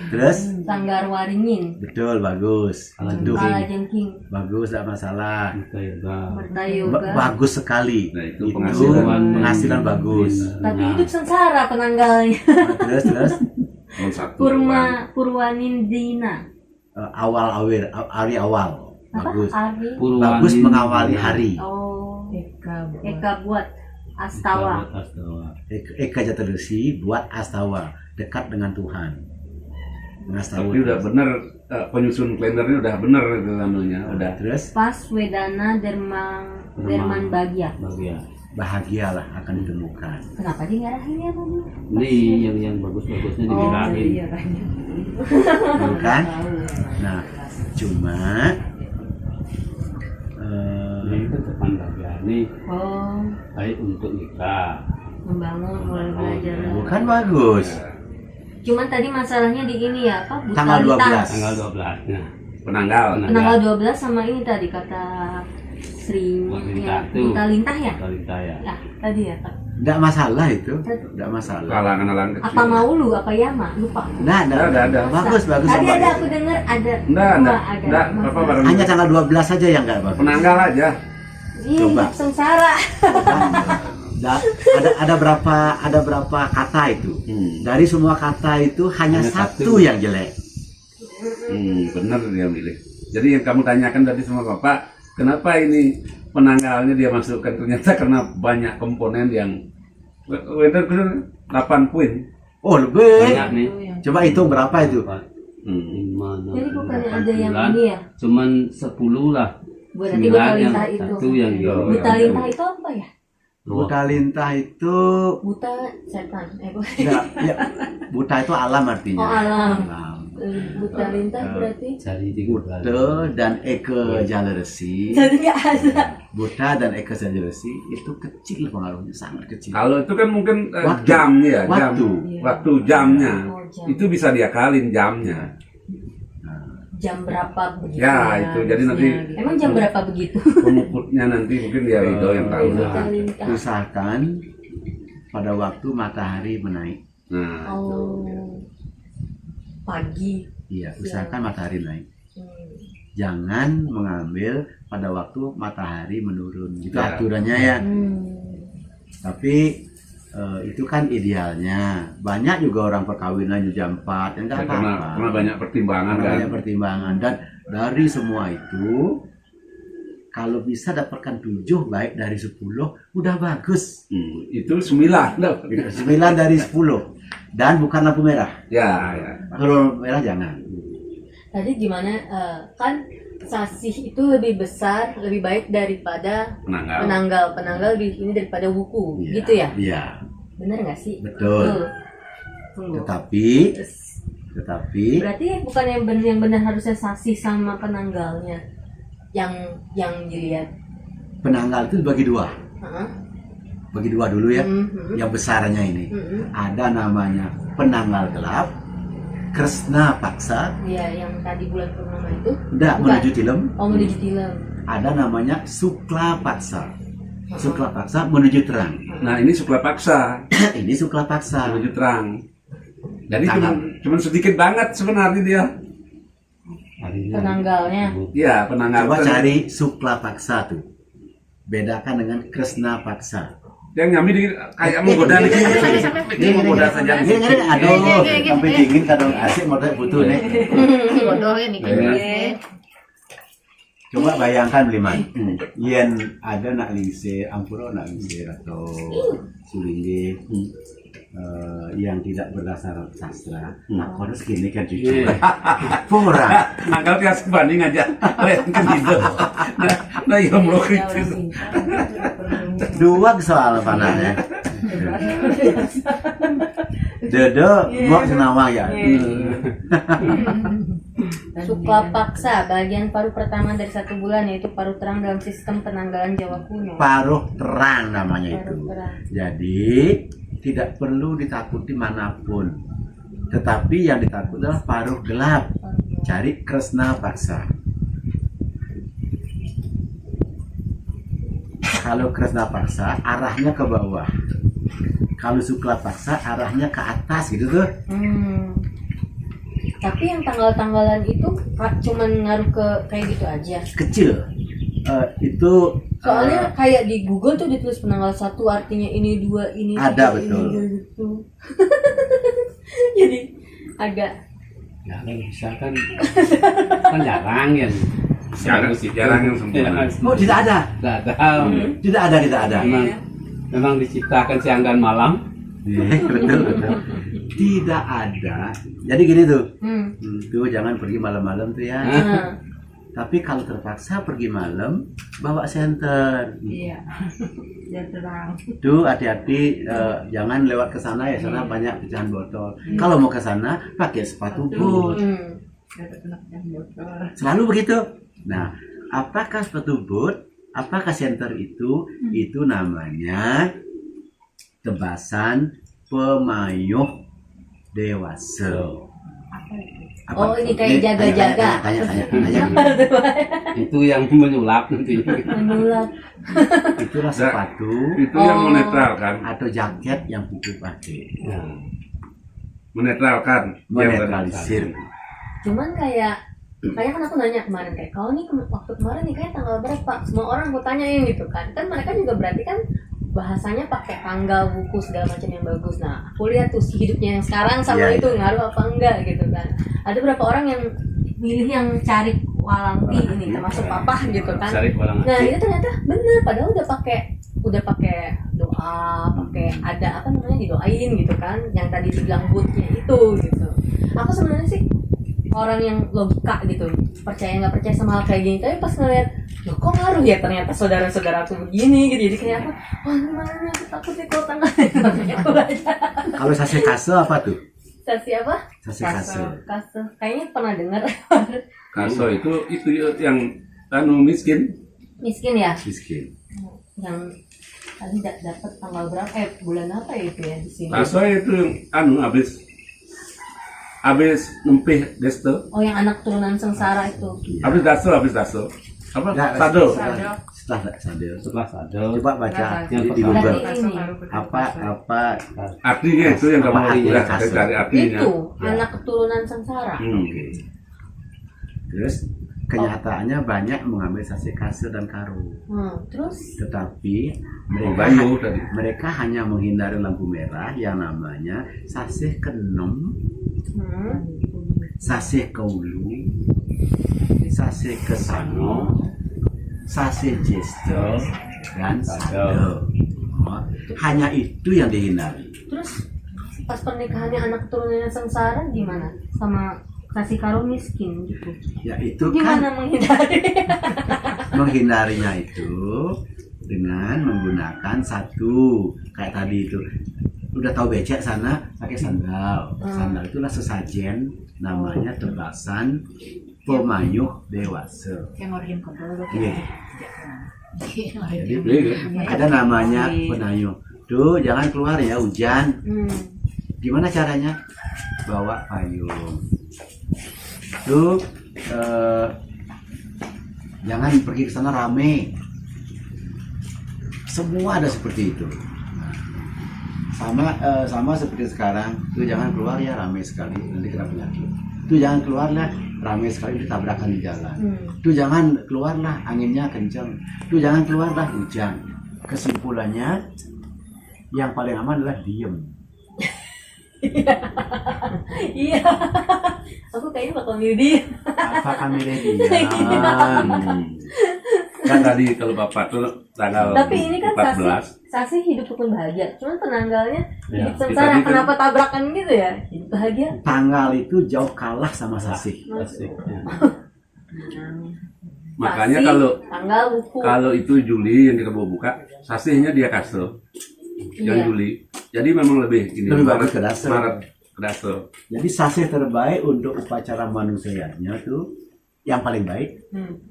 Terus Sanggar waringin. betul bagus. Teduh Kalajengking. bagus tidak masalah. Kita juga. Merta yoga. Bagus sekali. Nah, itu Itu penghasilan bagus. Tapi hidup sengsara penanggalnya. Terus Tahun 1. Purwanindina. awal hari awal Apa? bagus. Ari. Bagus mengawali hari. Oh. Eka buat Astawa. Astawa. Eka Jatalusi buat Astawa dekat dengan Tuhan. Dengan Astawa. Tapi udah bener penyusun kalendernya udah bener itu namanya. Udah. Terus Pas Wedana Derman Bagya. Bagia. bahagialah akan ditemukan. Kenapa dia ngarahin ya Bang? Ini yang bagus-bagusnya Oh dimirahin. iya kan. Bukan? Nah, cuma Ini kan tetangga nih, Oh, baik untuk nikah. membangun mulai belajar. bukan bagus. Cuman tadi masalahnya di ini ya, apa? Tanggal 12. Tanggal 12-nya. Penanggal. Tanggal 12 sama ini tadi kata Sri Lintah ya, tuh. Lintah ya? Talita ya. Ya, tadi ya, Kak. Enggak masalah itu, enggak masalah. Kalangan-kalangan kecil. Apa Maulu, apa Yama? Lupa. Enggak, Ada. Bagus, bagus. Tadi Mbak. ada aku dengar ada. Enggak, dua, enggak, apa barang Hanya tanggal 12 saja yang enggak bagus. penanggal aja. Ih, Coba. sengsara. Ada berapa kata itu? Dari semua kata itu hanya Hanya satu satu. yang jelek. Benar dia milih. Jadi yang kamu tanyakan tadi sama Bapak, kenapa ini penanggalnya dia masukkan? Ternyata karena banyak komponen yang 8 poin. Oh, lebih. Banyak nih. Coba hitung berapa itu? 5, 6, Jadi bukannya 8, ada yang 9. ini ya? Cuman 10 lah. Buat nanti buta 9 yang lintah itu. satu yang Buta lintah itu apa ya? Buta lintah itu Buta setan. Bukan. enggak, ya, buta itu alam artinya. Oh, alam. Alam. Buta lintah berarti Cari di Buta Google. dan Eke Jaleresi. jadi nggak ada. Buta dan Eke Jaleresi itu kecil pengaruhnya, sangat kecil. Kalau itu kan mungkin Waktu. jamnya ya, Waktu. waktu jamnya. Oh, jam. Itu bisa diakalin jamnya. Jam berapa begitu? Ya, itu. Jadi nanti- Emang jam berapa begitu? Pemukutnya nanti mungkin dia itu yang tahu. Buta lintah. Usahakan pada waktu matahari menaik. Nah, Oh, pagi. Iya, usahakan matahari naik. Hmm. Jangan mengambil pada waktu matahari menurun. Itu Ya. aturannya ya. Hmm. Tapi itu kan idealnya. Banyak juga orang perkawinan di jam 4 yang enggak ya, karena apa-apa. banyak pertimbangan Karena kan. banyak pertimbangan, dan dari semua itu kalau bisa dapatkan 7 baik dari 10 udah bagus. Itu 9. 9 dari 10 dan bukan lampu merah. Ya, ya. Kalau merah jangan. Tadi gimana? Kan sasih itu lebih besar, lebih baik daripada Penanggal. penanggal lebih ini daripada buku, Iya, gitu ya? Iya, Bener nggak sih? betul. Tunggu. Tetapi Terus, berarti bukan yang benar harusnya sasih sama penanggalnya yang dilihat. penanggal itu bagi dua. Heeh. Bagi dua dulu ya. Mhm. Yang besarnya ini. Mhm. Ada namanya penanggal gelap, Kresna Paksa, Iya, yang tadi bulan purnama itu. enggak Bukan. menuju tilem. Oh, menuju tilam. Ada namanya Sukla Paksa. Sukla Paksa menuju terang. Nah, ini sukla paksa Ini Sukla Paksa. menuju terang. Jadi Tangan. cuma sedikit banget sebenarnya dia. Harinya. Penanggalnya. Iya, penanggal. Coba cari Sukla Paksa tuh. Bedakan dengan Kresna Paksa. Yang nyambi di, kayak mau goda nih. Ini mau goda saja. Ini aduh, sampai dingin kadang asik modal butuh nih. Bodoh ya nih kayaknya. Coba bayangkan Bliman. Yen ada nak lingsir, ampuro nak lingsir atau sulinggi yang tidak berdasar sastra. Nah, harus gini kan jujur. Pura. Tanggal tias banding aja. Lihat kan gitu. Nah, iya mau itu. Dua soal panahnya. Dodo, mau senama ya. Sukla paksa, bagian paruh pertama dari 1 bulan, yaitu paruh terang dalam sistem penanggalan Jawa kuno. Paruh terang namanya itu. Paruh terang. Jadi tidak perlu ditakuti manapun. Tetapi yang ditakut adalah paruh gelap. Cari Kresna Paksa. Kalau Kresna Paksa arahnya ke bawah. Kalau Sukla Paksa arahnya ke atas gitu tuh. Tapi yang tanggal-tanggalan itu cuman ngaruh ke kayak gitu aja. Kecil. Itu Soalnya kayak di Google tuh ditulis penanggal 1 artinya ini 2 ini Ada, 3, betul. ini gitu. Jadi agak Ya kan bisa kan jarang ya. Jarang yang sempurna. oh tidak ada. Tidak ada. Tidak ada, tidak ada. Memang diciptakan siang dan malam. Iya, betul, betul. Tidak ada. Jadi gini tuh. hmm. Tuh jangan pergi malam-malam tuh ya. Nah, Tapi kalau terpaksa pergi malam, bawa senter. Iya. Biar terang. Tuh hati-hati, jangan lewat ke sana ya, sana banyak pecahan botol. Kalau mau ke sana pakai sepatu boot. Biar kena yang botol. Selalu begitu. Nah, apakah sepatu boot? Apakah senter itu? Itu namanya tebasan pemayuh dewasa. Oh, ini kayak jaga-jaga. Tanya. Itu yang menyulap nanti. Menular. Itulah sepatu Itu yang menetralkan. atau jaket yang Pupu pakai. Ya. Menetralkan. Menetralisir. Cuman kayak kan aku nanya kemarin kayak kau nih waktu kemarin nih kayak tanggal berapa, semua orang aku tanyain gitu kan mereka juga berarti kan bahasanya pakai tanggal, buku segala macam yang bagus. Nah aku lihat tuh hidupnya yang sekarang sama itu ngaruh apa enggak gitu kan. Ada beberapa orang yang milih yang cari walampi ini termasuk papa gitu kan. Cari walang. Nah itu ternyata bener, padahal udah pakai doa, pakai ada apa namanya didoain gitu kan, yang tadi dibilang bootnya itu gitu. Aku sebenarnya sih orang yang logika gitu, percaya nggak percaya sama hal kayak gini, tapi pas ngeliat loh kok ngaruh ya ternyata saudara-saudara aku begini gitu, jadi kayak apa, wah gimana aku takut nih kalau tanggal itu aja. Kalau sase kase apa tuh? Sasi apa? Sase kase. Kasus kayaknya pernah dengar. Kaso itu yang miskin. Miskin ya, Miskin. yang tadi dapat tanggal berapa, bulan apa ya itu ya di sini. Kaso itu yang habis nempih desto. Oh yang anak turunan sengsara itu. Habis daso. Apa? Nggak, Sado. Setelah sadel. Setelah sadel. Coba baca Yang di Google. Berarti ini Apa Artinya itu yang kamu Apa artinya udah kaso? cari artinya. itu Ya. anak keturunan sengsara. Oke. Terus kenyataannya banyak mengambil sase kase dan karo. Terus Tetapi Oh, mereka banyu tadi. mereka hanya menghindari lampu merah yang namanya sasih kenom, sasih keulu, sasih kesano, sasih jesto, dan sado. Hanya itu yang dihindari. Terus pas pernikahannya anak turunannya sengsara gimana? Sama kasih karo miskin gitu. Ya itu kan Gimana menghindari? menghindarinya itu dengan menggunakan satu kayak tadi itu. Udah tahu becek sana pakai sandal. Sandal itulah sesajen, namanya tebasan pemayuh dewasa. Yang origin kodol. Iya. Jadi Iya. ada namanya penayuh. Tuh jangan keluar ya hujan. Gimana caranya? Bawa payung. Tuh jangan pergi ke sana rame. Semua ada seperti itu. Sama seperti sekarang. Tuh jangan keluar ya rame sekali nanti kena penyakit. Tuh jangan keluarlah rame sekali ditabrakan di jalan. Tuh jangan keluarlah anginnya kencang. Tuh jangan keluarlah hujan. Kesimpulannya yang paling aman adalah diem. Iya. Aku kayaknya bakal milih dia. Apa kami diam? Kan tadi kalau Bapak tuh tanggal Tapi ini kan 14. Sasi hidup rukun bahagia. Cuman penanggalnya Ya, hidup sengsara. kita kan- Kenapa tabrakan gitu ya? Hidup bahagia. Tanggal itu jauh kalah sama sasih. Asik. Ya. Makanya Sasi, kalau tanggal buku. kalau itu Juli yang kita mau buka, sasihnya dia kaso. Yang Iya. Juli. Jadi memang lebih ini. Lebih bagus ke dasar. Maret ke dasar. Jadi sasih terbaik untuk upacara manusianya tuh yang paling baik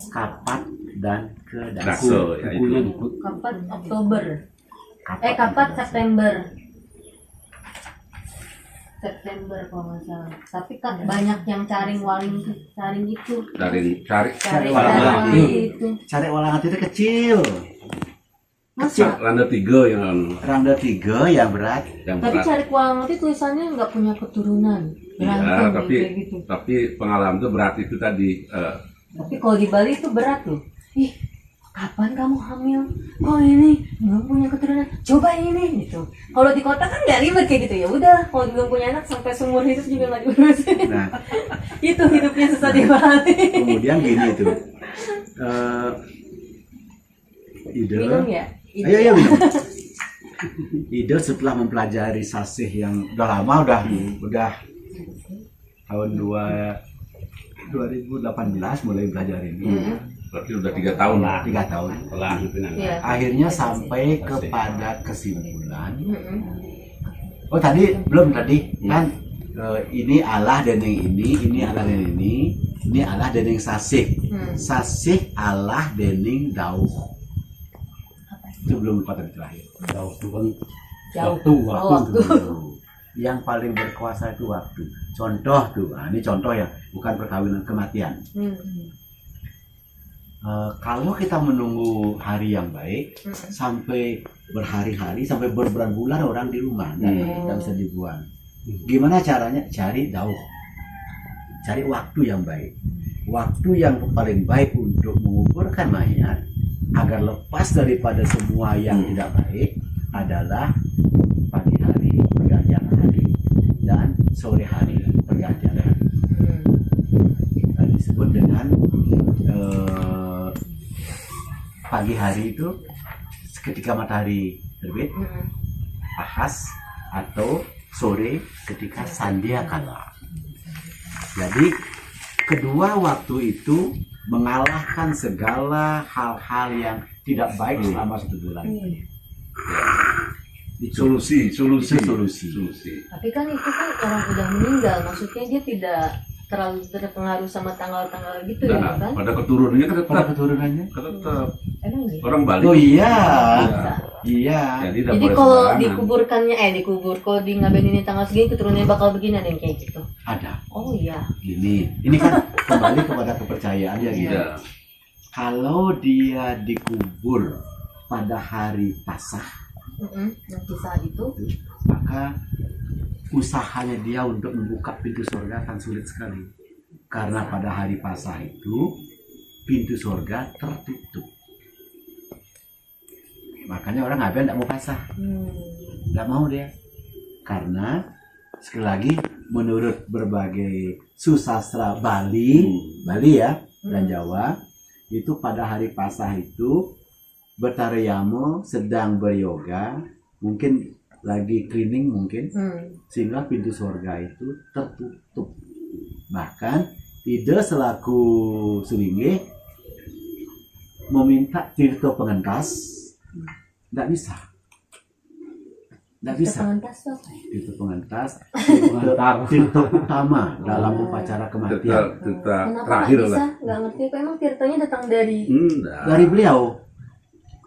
kapat dan kedasu. Daso, ya itu. Bukunya dikut. Kapan Oktober? Kapat Kapan dan dasu. September? September kalau nggak salah. Tapi kan banyak yang caring itu. Cari Caring walang itu. Cari walangan itu kecil. Masa? Landa 3 yang Rangda 3 yang berat. Tapi berat. cari walang itu tulisannya nggak punya keturunan. Iya, Berantem tapi kayak gitu. tapi pengalaman tuh berat itu tadi. Tapi kalau di Bali itu berat loh. Ih, kapan kamu hamil? Oh ini nggak punya keturunan. Coba ini gitu. Kalau di kota kan nggak ribet kayak gitu ya. Udah, kalau belum punya anak sampai seumur hidup juga nggak diurusin. Nah, Itu hidupnya susah di Bali. kemudian gini tuh. Ide. Minum ya. Ayo minum. Ide setelah mempelajari sasih yang udah lama udah tahun 2018 mulai belajar ini. Berarti udah 3 tahun lah. 3 tahun. Pelan pinang. Iya. Akhirnya sampai kepada kesimpulan. Oh tadi belum tadi kan ini Allah dan yang ini Allah dan ini Allah dan yang sasih. Sasih Allah dan yang dauh. Itu belum lupa tadi terakhir. Jauh tuh kan Jauh. waktu. Yang paling berkuasa itu waktu. Contoh tuh, ini contoh ya, bukan perkawinan, kematian. Kalau kita menunggu hari yang baik sampai berhari-hari, sampai berbulan-bulan orang di rumah dan bisa dibuang. Gimana caranya? Cari dauh, cari waktu yang baik, waktu yang paling baik untuk menguburkan mayat agar lepas daripada semua yang tidak baik adalah pagi hari pergantian hari dan sore hari pergantian hari. Disebut dengan pagi hari itu ketika matahari terbit, ahas, atau sore ketika sandia kala. Jadi kedua waktu itu mengalahkan segala hal-hal yang tidak baik selama 1 bulan. Itu Solusi. solusi. Tapi kan itu kan orang udah meninggal, maksudnya dia tidak terlalu terpengaruh sama tanggal-tanggal gitu ya Nah, kan? pada keturunannya kan Pada tetap. keturunannya. Emang gitu? Orang Bali. Oh iya, Bisa. iya. Jadi, nggak Jadi boleh kalau sembarangan. dikuburkannya kalau di ngabenin tanggal segini keturunannya bakal begini, ada yang kayak gitu. Ada. Oh iya. Gini, ini kan kembali kepada kepercayaan ya gitu. Iya. Kalau dia dikubur pada hari Pasah, Nanti saat itu maka usahanya dia untuk membuka pintu surga akan sulit sekali. Karena pada hari Pasah itu pintu surga tertutup. Makanya orang ngapain tidak mau Pasah, tidak mau dia. Karena sekali lagi menurut berbagai susastra Bali ya dan Jawa, itu pada hari Pasah itu Betarayamo sedang beryoga, mungkin lagi cleaning mungkin, sehingga pintu surga itu tertutup. Bahkan Ida selaku Sulinge meminta tirto pengentas, tidak bisa. Tidak bisa. pengentas tuh apa ya? Tirto pengentas, tirto utama dalam upacara kematian. Kita Kenapa terakhir nggak bisa? lah. Nggak ngerti. Apa emang tirtanya datang dari Enggak. Dari beliau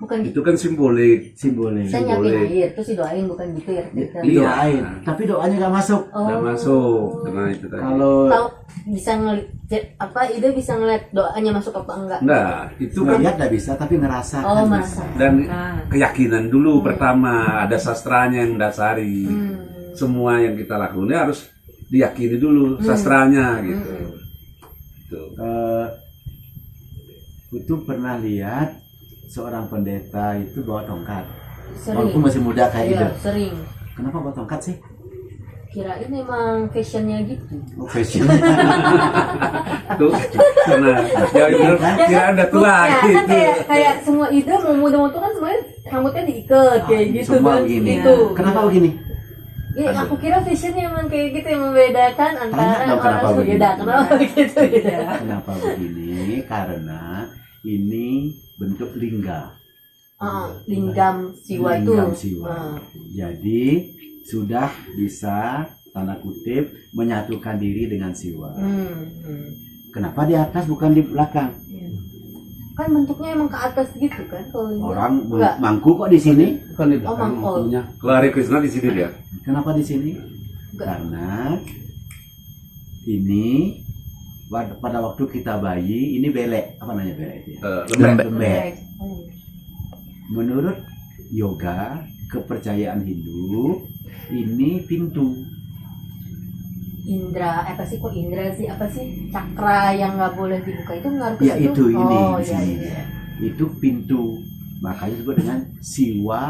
bukan gitu? Itu kan simbolik. simbolnya. Saya nyiapin boleh. air terus didoain, bukan gitu ya? Tirta. Iya. Doain, tapi doanya nggak masuk. Udah masuk. Karena itu tadi. Kalau Tahu bisa Ida bisa ngeliat doanya masuk apa enggak? Enggak, itu kan ngeliat nggak bisa, tapi ngerasakan. Oh, bisa. masa. dan keyakinan dulu pertama, ada sastranya yang dasari. Semua yang kita lakukan ini harus diyakini dulu sastranya gitu. Tuh. Itu pernah lihat seorang pendeta itu bawa tongkat. Sering. Walaupun masih muda kayak Iya, itu. sering. Kenapa bawa tongkat sih? Kirain emang fashionnya gitu. Oh, fashion. Tuh, karena ya itu kira ada tua Ya, kan gitu. kayak semua ide mau muda mau tua kan semuanya rambutnya diikat kayak gitu Semua kan. begini. Itu. Kenapa begini? Ya, aku kira fashionnya emang kayak gitu yang membedakan antara Tanya dong, kenapa orang begini? beda. Kenapa gitu ya? Kenapa begini? Karena ini bentuk lingga. Linggam siwa itu. Linggam siwa. Jadi sudah bisa tanda kutip menyatukan diri dengan siwa. Kenapa di atas bukan di belakang? Kan bentuknya emang ke atas gitu kan kalau linggam. Orang Enggak. mangku kok di sini? Bukan di belakang mangkol. waktunya. Kalau Hari Krishna di sini dia. Kenapa di sini? Enggak. Karena ini pada waktu kita bayi ini belek, apa namanya belek itu ya? Lembek. Lembek. Menurut yoga kepercayaan Hindu ini pintu. Indra apa sih kok Indra sih apa sih cakra yang nggak boleh dibuka itu ngaruh ke Ya situ? itu ini Oh di iya sini. iya. Itu pintu. Makanya disebut dengan siwa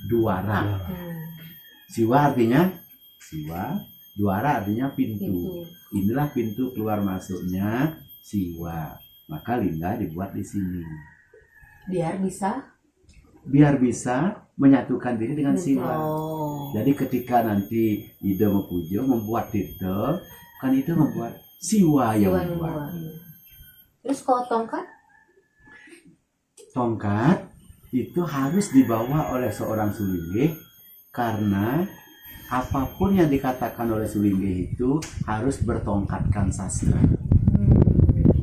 duara. Siwa artinya siwa, duara artinya pintu. Pintu. Inilah pintu keluar masuknya siwa. Maka linda dibuat di sini. Biar bisa menyatukan diri dengan siwa. Oh. Jadi ketika nanti Ida Mepujo membuat tirta, kan itu membuat siwa yang Siwa yang membuat. membuat. Terus kalau tongkat? Tongkat itu harus dibawa oleh seorang sulinggih karena apapun yang dikatakan oleh sulinggih itu harus bertongkatkan sastra.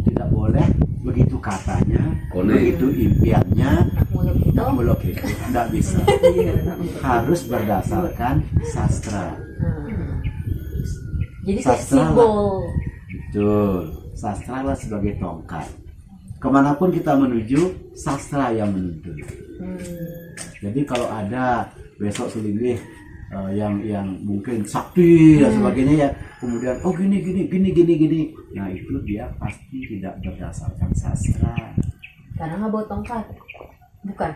Tidak boleh begitu katanya, Kone. begitu impiannya, Mulut itu. muluk itu tidak bisa. Harus berdasarkan sastra. Jadi kayak Sastra lah. simbol. Betul, sastra lah sebagai tongkat. Kemanapun kita menuju, sastra yang menuntun. Jadi kalau ada besok sulinggih yang mungkin sakti dan sebagainya ya, kemudian oh gini, nah itu dia pasti tidak berdasarkan sastra. Karena nggak bawa tongkat. Bukan.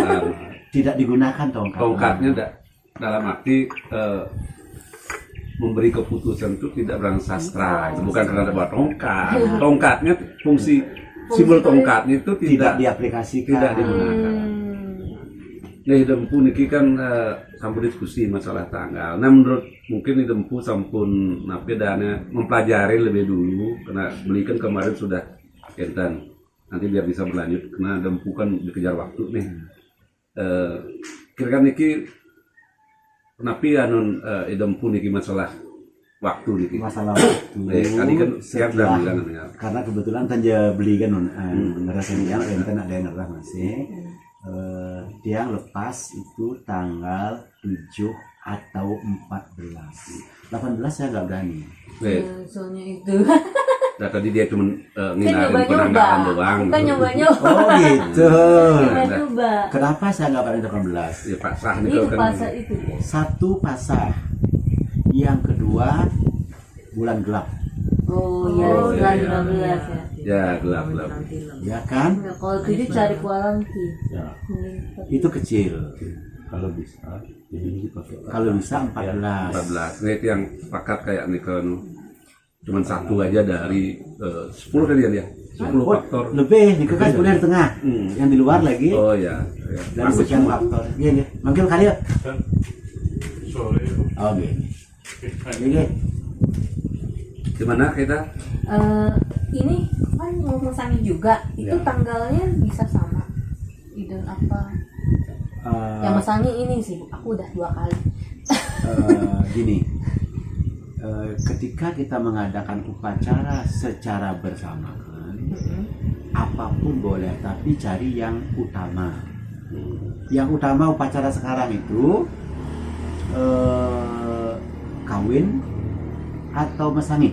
Nah, Tidak digunakan tongkat. tongkatnya dalam arti memberi keputusan itu tidak berdasarkan sastra. Itu bukan karena ada bawa tongkat. Tongkatnya fungsi simbol tongkatnya itu tidak tidak diaplikasikan. tidak digunakan. Ya Dempu niki kan sampun diskusi masalah tanggal. Nah menurut mungkin Dempu sampun napi dana mempelajari lebih dulu karena belikan kemarin sudah enten. Nanti biar bisa berlanjut karena Dempu kan dikejar waktu nih. Kira-kira niki napi anu Dempu niki masalah waktu niki. Masalah waktu. Tadi kan siap dah setelah- bilang ya. karena kebetulan tanja beli kan ngerasain yang enten ada yang ngerah masih. Yang lepas itu tanggal 7 atau 14. 18 saya nggak berani. Soalnya itu. Nah tadi dia cuma Kan nginarin nyoba-nyoba. penanggalan doang. Kan nyoba-nyoba. Oh gitu. Nyoba-nyoba. Kenapa saya nggak berani 18? Ya Pak Sah nih Ini kalau kan. puasa itu dia. Satu pasah. Yang kedua bulan gelap. Oh Oh, iya, iya, bulan iya. 12 ya. Ya gelap-gelap. Ya kan? Nah, kalau 7 cari kualanti. Ya. Itu kecil. Kalau bisa jadi dipakai. Kalau bisa 14. 14. Nah itu yang pakat kayak nih kan cuman satu aja dari 10 tadi ya 10 Oh, faktor. lebih, itu kan kuliah di tengah. Hmm. Yang di luar lagi. Oh ya. Dan sekian faktor. Iya, iya. Manggil kali ya. Oh, gini. Gini. Gimana kita? Ini kan mau mesangi juga. Itu Ya. tanggalnya bisa sama. Idul apa? Yang mesangi ini sih, aku udah 2 kali. Gini. Ketika kita mengadakan upacara secara bersamaan, apapun boleh, tapi cari yang utama. Yang utama upacara sekarang itu kawin atau mesangi.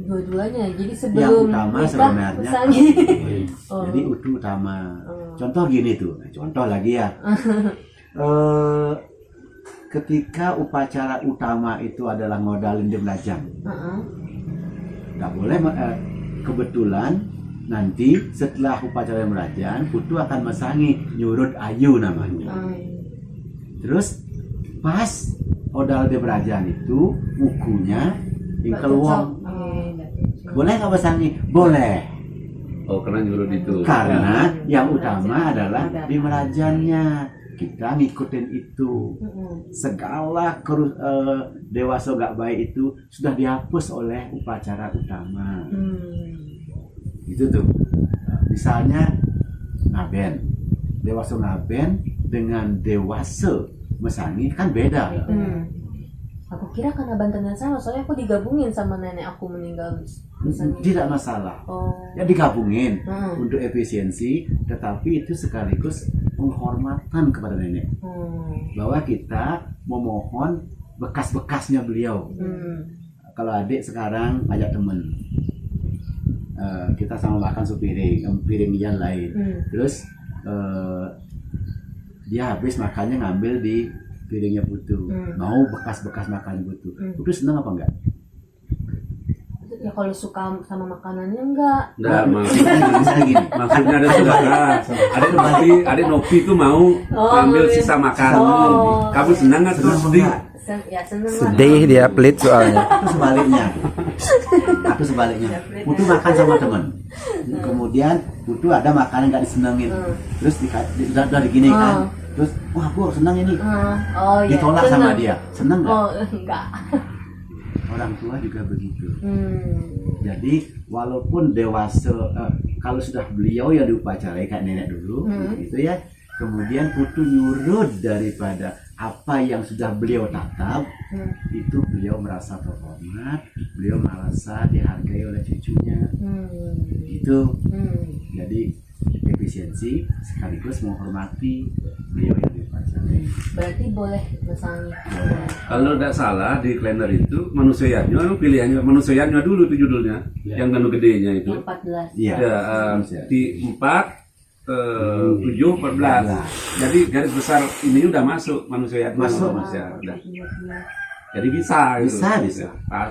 Dua-duanya. Jadi Yang sebelum utama nikah sebenarnya mesangi. Oh. Jadi itu utama. Oh. Contoh gini tuh, contoh lagi ya. Ketika upacara utama itu adalah ngodalin di belajang, nggak boleh. Kebetulan nanti setelah upacara belajan, putu akan mesangi nyurut ayu namanya. Terus pas odal di belajan itu bukunya yang keluar. Boleh nggak mesangi? Boleh. Oh karena nyuruh itu. Karena yang utama adalah di merajannya. Kita ngikutin itu. Segala dewasa gak baik itu sudah dihapus oleh upacara utama. Itu tuh. Misalnya ngaben. Dewasa ngaben dengan dewasa mesangi kan beda. Aku kira karena bantennya sama, soalnya aku digabungin sama nenek aku meninggal. Mesangi. Tidak masalah. Oh. Ya digabungin untuk efisiensi, tetapi itu sekaligus penghormatan kepada nenek. Bahwa kita memohon bekas-bekasnya beliau. Kalau adik sekarang ajak temen, kita sama makan sepiring, piring yang lain. Terus dia habis makannya ngambil di piringnya Putu. Mau bekas-bekas makan Putu. Putu seneng apa enggak? Ya kalau suka sama makanannya enggak. Enggak, Misalnya gini. maksudnya ada saudara. Ada Nopi tuh mau ambil iya. sisa makanan. Oh. Kamu senang nggak terus sedih? Ya seneng lah. Sedih dia pelit soalnya. Aku sebaliknya. Putu makan sama teman. Kemudian Putu ada makanan nggak disenengin. Terus udah digini kan. Terus wah aku senang ini. Oh iya. Ditolak sama dia. Seneng nggak? Oh enggak. Oh orang tua juga begitu. Hmm. Jadi walaupun dewasa, kalau sudah beliau yang diupacarai kayak nenek dulu, gitu ya. Kemudian putu nyurut daripada apa yang sudah beliau tatap, itu beliau merasa terhormat, beliau merasa dihargai oleh cucunya. Itu jadi efisiensi sekaligus menghormati beliau yang diupacarai. Berarti boleh misalnya. Kalau tidak salah di kalender itu manusianya pilihannya manusianya dulu itu judulnya, yang anu gedenya itu. Yang 14. Iya. Ya, di 4 7 14. Jadi garis besar ini udah masuk manusia Masuk. manusia udah. Jadi bisa gitu. Bisa. Pas.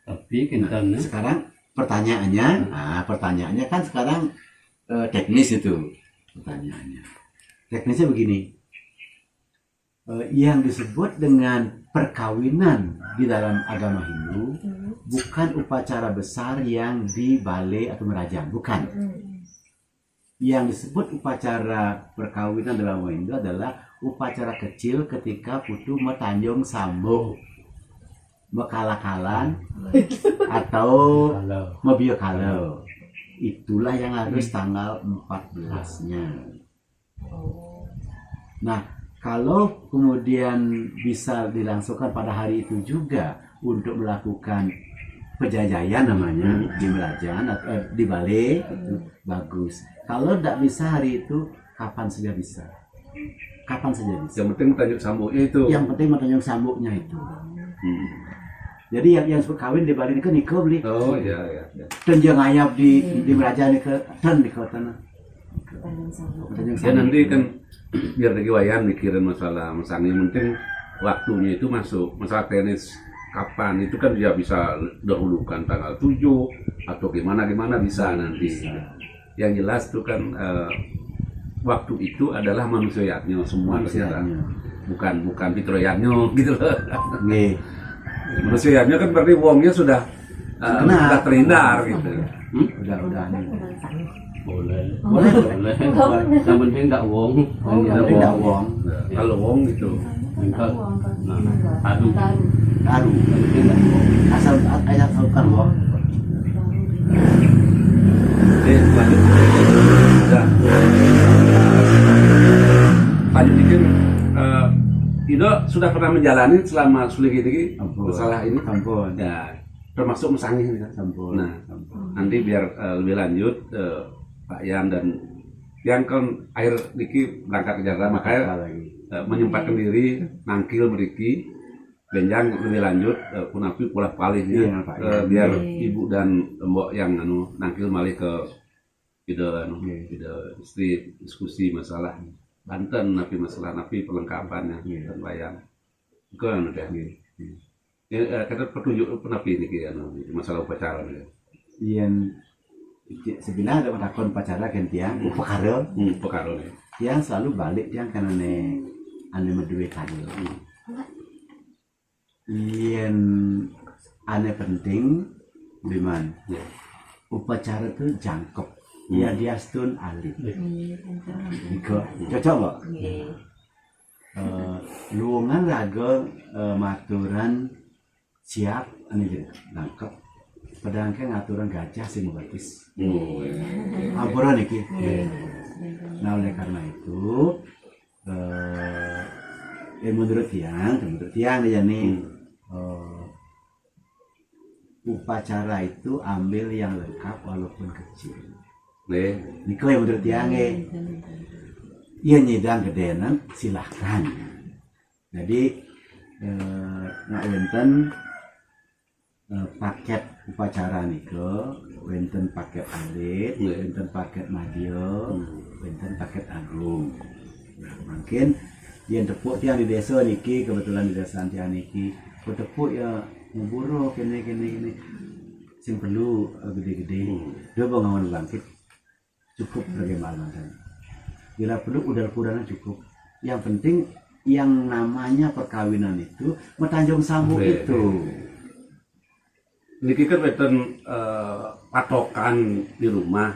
Tapi kintannya Sekarang pertanyaannya kan sekarang teknis itu pertanyaannya. Teknisnya begini, yang disebut dengan perkawinan di dalam agama Hindu bukan upacara besar yang di balai atau merajang, bukan. Yang disebut upacara perkawinan dalam agama Hindu adalah upacara kecil ketika putu metanjung sambung, mekalakalan atau kalau mobil kalau. Itulah yang harus tanggal 14-nya. Nah, kalau kemudian bisa dilangsungkan pada hari itu juga untuk melakukan penjajahan namanya di Merajan atau di Balai, itu bagus. Kalau tidak bisa hari itu, kapan saja bisa. Kapan saja bisa. Yang penting tajuk sambungnya itu. Yang penting menunjuk sambuknya itu. Jadi yang sebut kawin di Bali ini kan nikah beli. Oh iya. Dan jangan ngayap di Merajan nikah dan nikah tanah. Ya nanti kan biar lagi wayan mikirin masalah misalnya yang penting waktunya itu masuk. Masalah tenis kapan itu kan dia bisa dahulukan tanggal 7 atau gimana bisa nanti. Yang jelas itu kan waktu itu adalah manusianya semua ternyata. Bukan fitroyannya gitu loh. Nih. Manusianya kan berarti wongnya sudah terhindar gitu. Udah nih. boleh Boleh. yang penting nggak wong Yang tidak uang, Kalau wong gitu. enggak aduh taruh. Yang penting tidak uang. Asal bukan uang. Lanjut. Udah. Lanjut dikit. Ido sudah pernah menjalani selama sulit ini masalah ini? Ampun. Ya, termasuk mesangnya ini kan. Ampun. Nah, nanti biar lebih lanjut Pak Yan dan yang kan akhir Diki berangkat ke Jakarta makanya menyempatkan diri nangkil meriki benjang lebih lanjut punapi pula palihnya biar ibu dan mbok yang nangkil malih ke ide istri diskusi masalah Banten napi masalah napi perlengkapannya dan bayang itu yang udah kata petunjuk penapi ini masalah upacara Yang sebenarnya ada takon pacara kan tiang perkara tiang selalu balik tiang karena ane medue kado. Yang ane penting biman upacara itu jangkep. Ya dia stun alit. Cocok nggak? Luangan raga maturan siap ane jadi nangkep. Padahal ngaturan gajah sing batis. Ampura niki. Nah oleh karena itu menurut tiang ya nih upacara itu ambil yang lengkap walaupun kecil. Niko yang menurut tiang iya nyidang gedenan silahkan. Jadi nak wenten paket upacara niko, wenten paket alit, wenten paket madya, wenten paket agung. Nah, mungkin yang tepuk tiang di desa niki kebetulan di desa tiang niki, tepuk ya nguburo kene sing perlu gede-gede. Dia bangun bangkit cukup bagaimana kan? Bila perlu udara cukup. Yang penting yang namanya perkawinan itu metanjung sambung itu. Niki kan weten patokan di rumah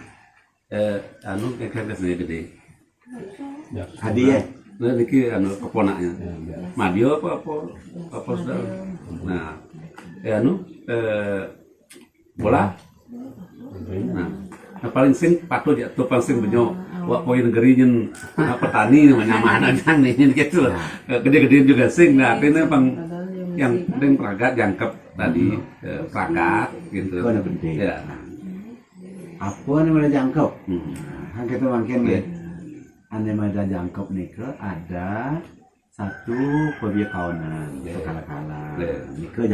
kayak gede. Hadiah Nah, niki anu keponaknya. Madio apa sudah. Nah, bola. Nah, paling sing patut ya tuh paling sing benyo wak poin negeri nyen petani namanya mana jang nih gitu. Gede-gedean juga sing. Nah, ini bang yang penting peragat jangkep tadi peragat gitu. Kau penting. Ya. Apa nih mulai jangkep? Kan kita makin ya. Ane mada jangkep nih ke ada satu fobia kawanan kala-kala nika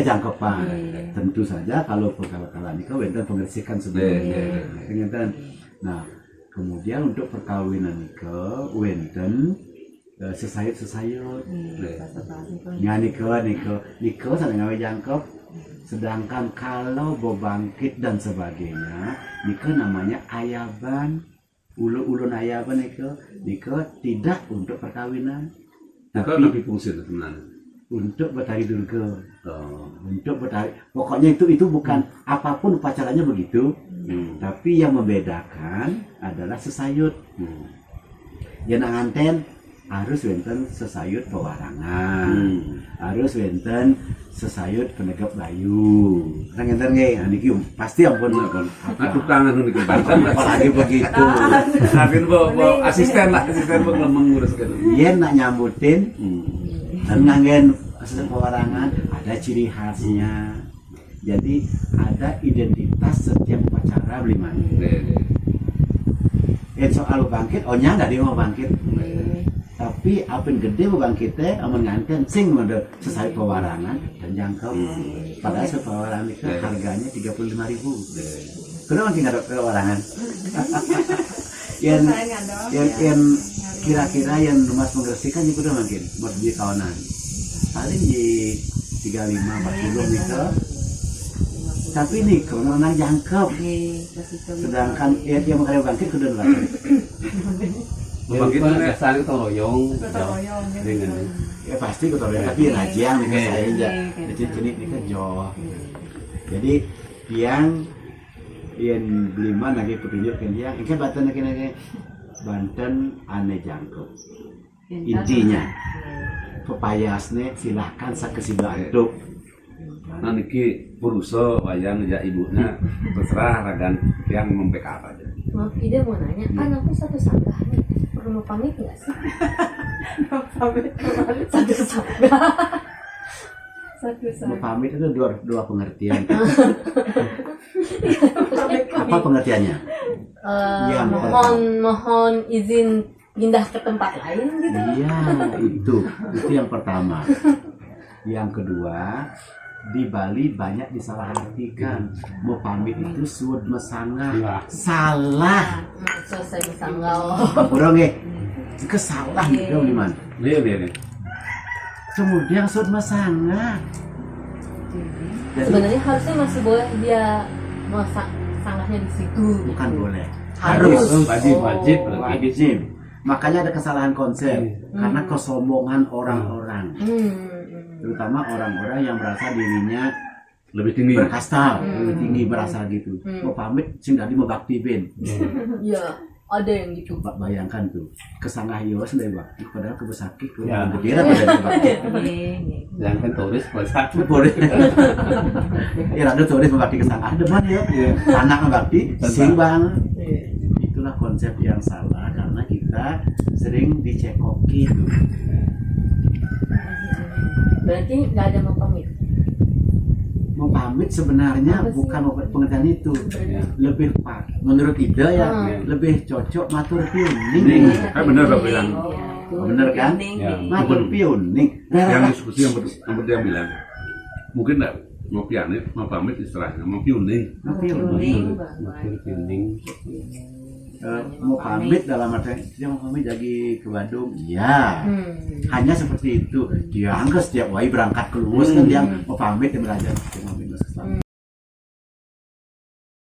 jangkepan tentu saja kalau kala-kala nika wenten pengersikan sebelumnya ingatan. Nah kemudian untuk perkawinan nika wenten sesayut nya nika sadang ngawe jangkep. Sedangkan kalau bebangkit dan sebagainya nika namanya ayaban. Ulun ayaban nika tidak untuk perkawinan, Tapi fungsi itu sebenarnya untuk bertari durga. Untuk bertari, pokoknya itu bukan apapun upacaranya begitu, tapi yang membedakan adalah sesayut. Yang nganten harus wenten sesayut pewarangan, harus wenten sesayut penegap bayu. Kan ngenten nggih, niki pasti ampun ngatuk tangan niki banten apalagi begitu. Tapi bawa asisten menguruskan. Yen nak nyambutin dan nganggen pewarangan ada ciri khasnya. Jadi ada identitas setiap upacara beli mana. Soal bangkit, ohnya nggak dia mau bangkit. Tapi apa yang gede bangkitnya, aman nganten sing mode sesayut pewarangan dan jangkau. Padahal sepewarangan itu harganya 35.000. Kenapa sih nggak ada pewarangan? yang kira-kira yang Mas mengersikan itu udah makin buat di kawanan. Paling di 35-40 meter. Tapi nih kalau menang jangkep. Sedangkan yang mengenai bangkit sudah lagi. Bangkit kesan itu royong dengan Ya pasti ketorong tapi rajang nih saya aja. Jadi ini kan jauh. Jadi yang Bliman lagi petunjukkan dia, ini Banten lagi Banten aneh jangkep. Intinya pepayasnya silahkan sakesibantu. Nah niki berusaha wayang ya ibunya terserah ragan yang membackup aja. Maaf Ida mau nanya, kan aku satu sanggah nih, perlu pamit nggak sih? Satu sanggah. Mau pamit itu dua pengertian. Apa pengertiannya? Mohon izin pindah ke tempat lain gitu. Iya, itu yang pertama. Yang kedua, di Bali banyak disalahartikan. Mau pamit itu suud mesangah. Salah. Selesai mesanggal. Kurang ya. Kesalah gitu di mana? Iya. Kemudian suud mesangah. Sebenarnya harusnya masih boleh dia masak sanggahnya di situ. Bukan boleh. Harus. wajib Wajib. Makanya ada kesalahan konsep karena kesombongan orang-orang. Terutama orang-orang yang merasa dirinya Lebih tinggi. berkasta, lebih tinggi merasa gitu. Mau pamit sing tadi mau bakti ben. Iya, ada yang gitu. Bayangkan tuh, kesangah yo sudah bakti padahal ke Besaki ke Ya. gede lah pada bakti. yang kan turis bahasa Boleh. Ya ada turis bakti kesangah depan ya. Anak bakti simbang. Itulah konsep yang salah karena kita sering dicekoki tuh. Berarti nggak ada mau pamit. Mau pamit sebenarnya Apa sih? bukan pengertian itu. Lebih pak, menurut Ida ya lebih cocok matur piuning. Kan bener Pak bilang. Bener kan? Ya. Matur piuning. Yang diskusi yang dia bilang mungkin enggak mau pianin, mau pamit istilahnya, mau piuning. Pinding Mau pamit dalam arti dia mau pamit lagi ke Bandung. Ya. Hanya seperti itu. Dia anggap setiap wai berangkat ke Luwus kan dia mau pamit dia belajar.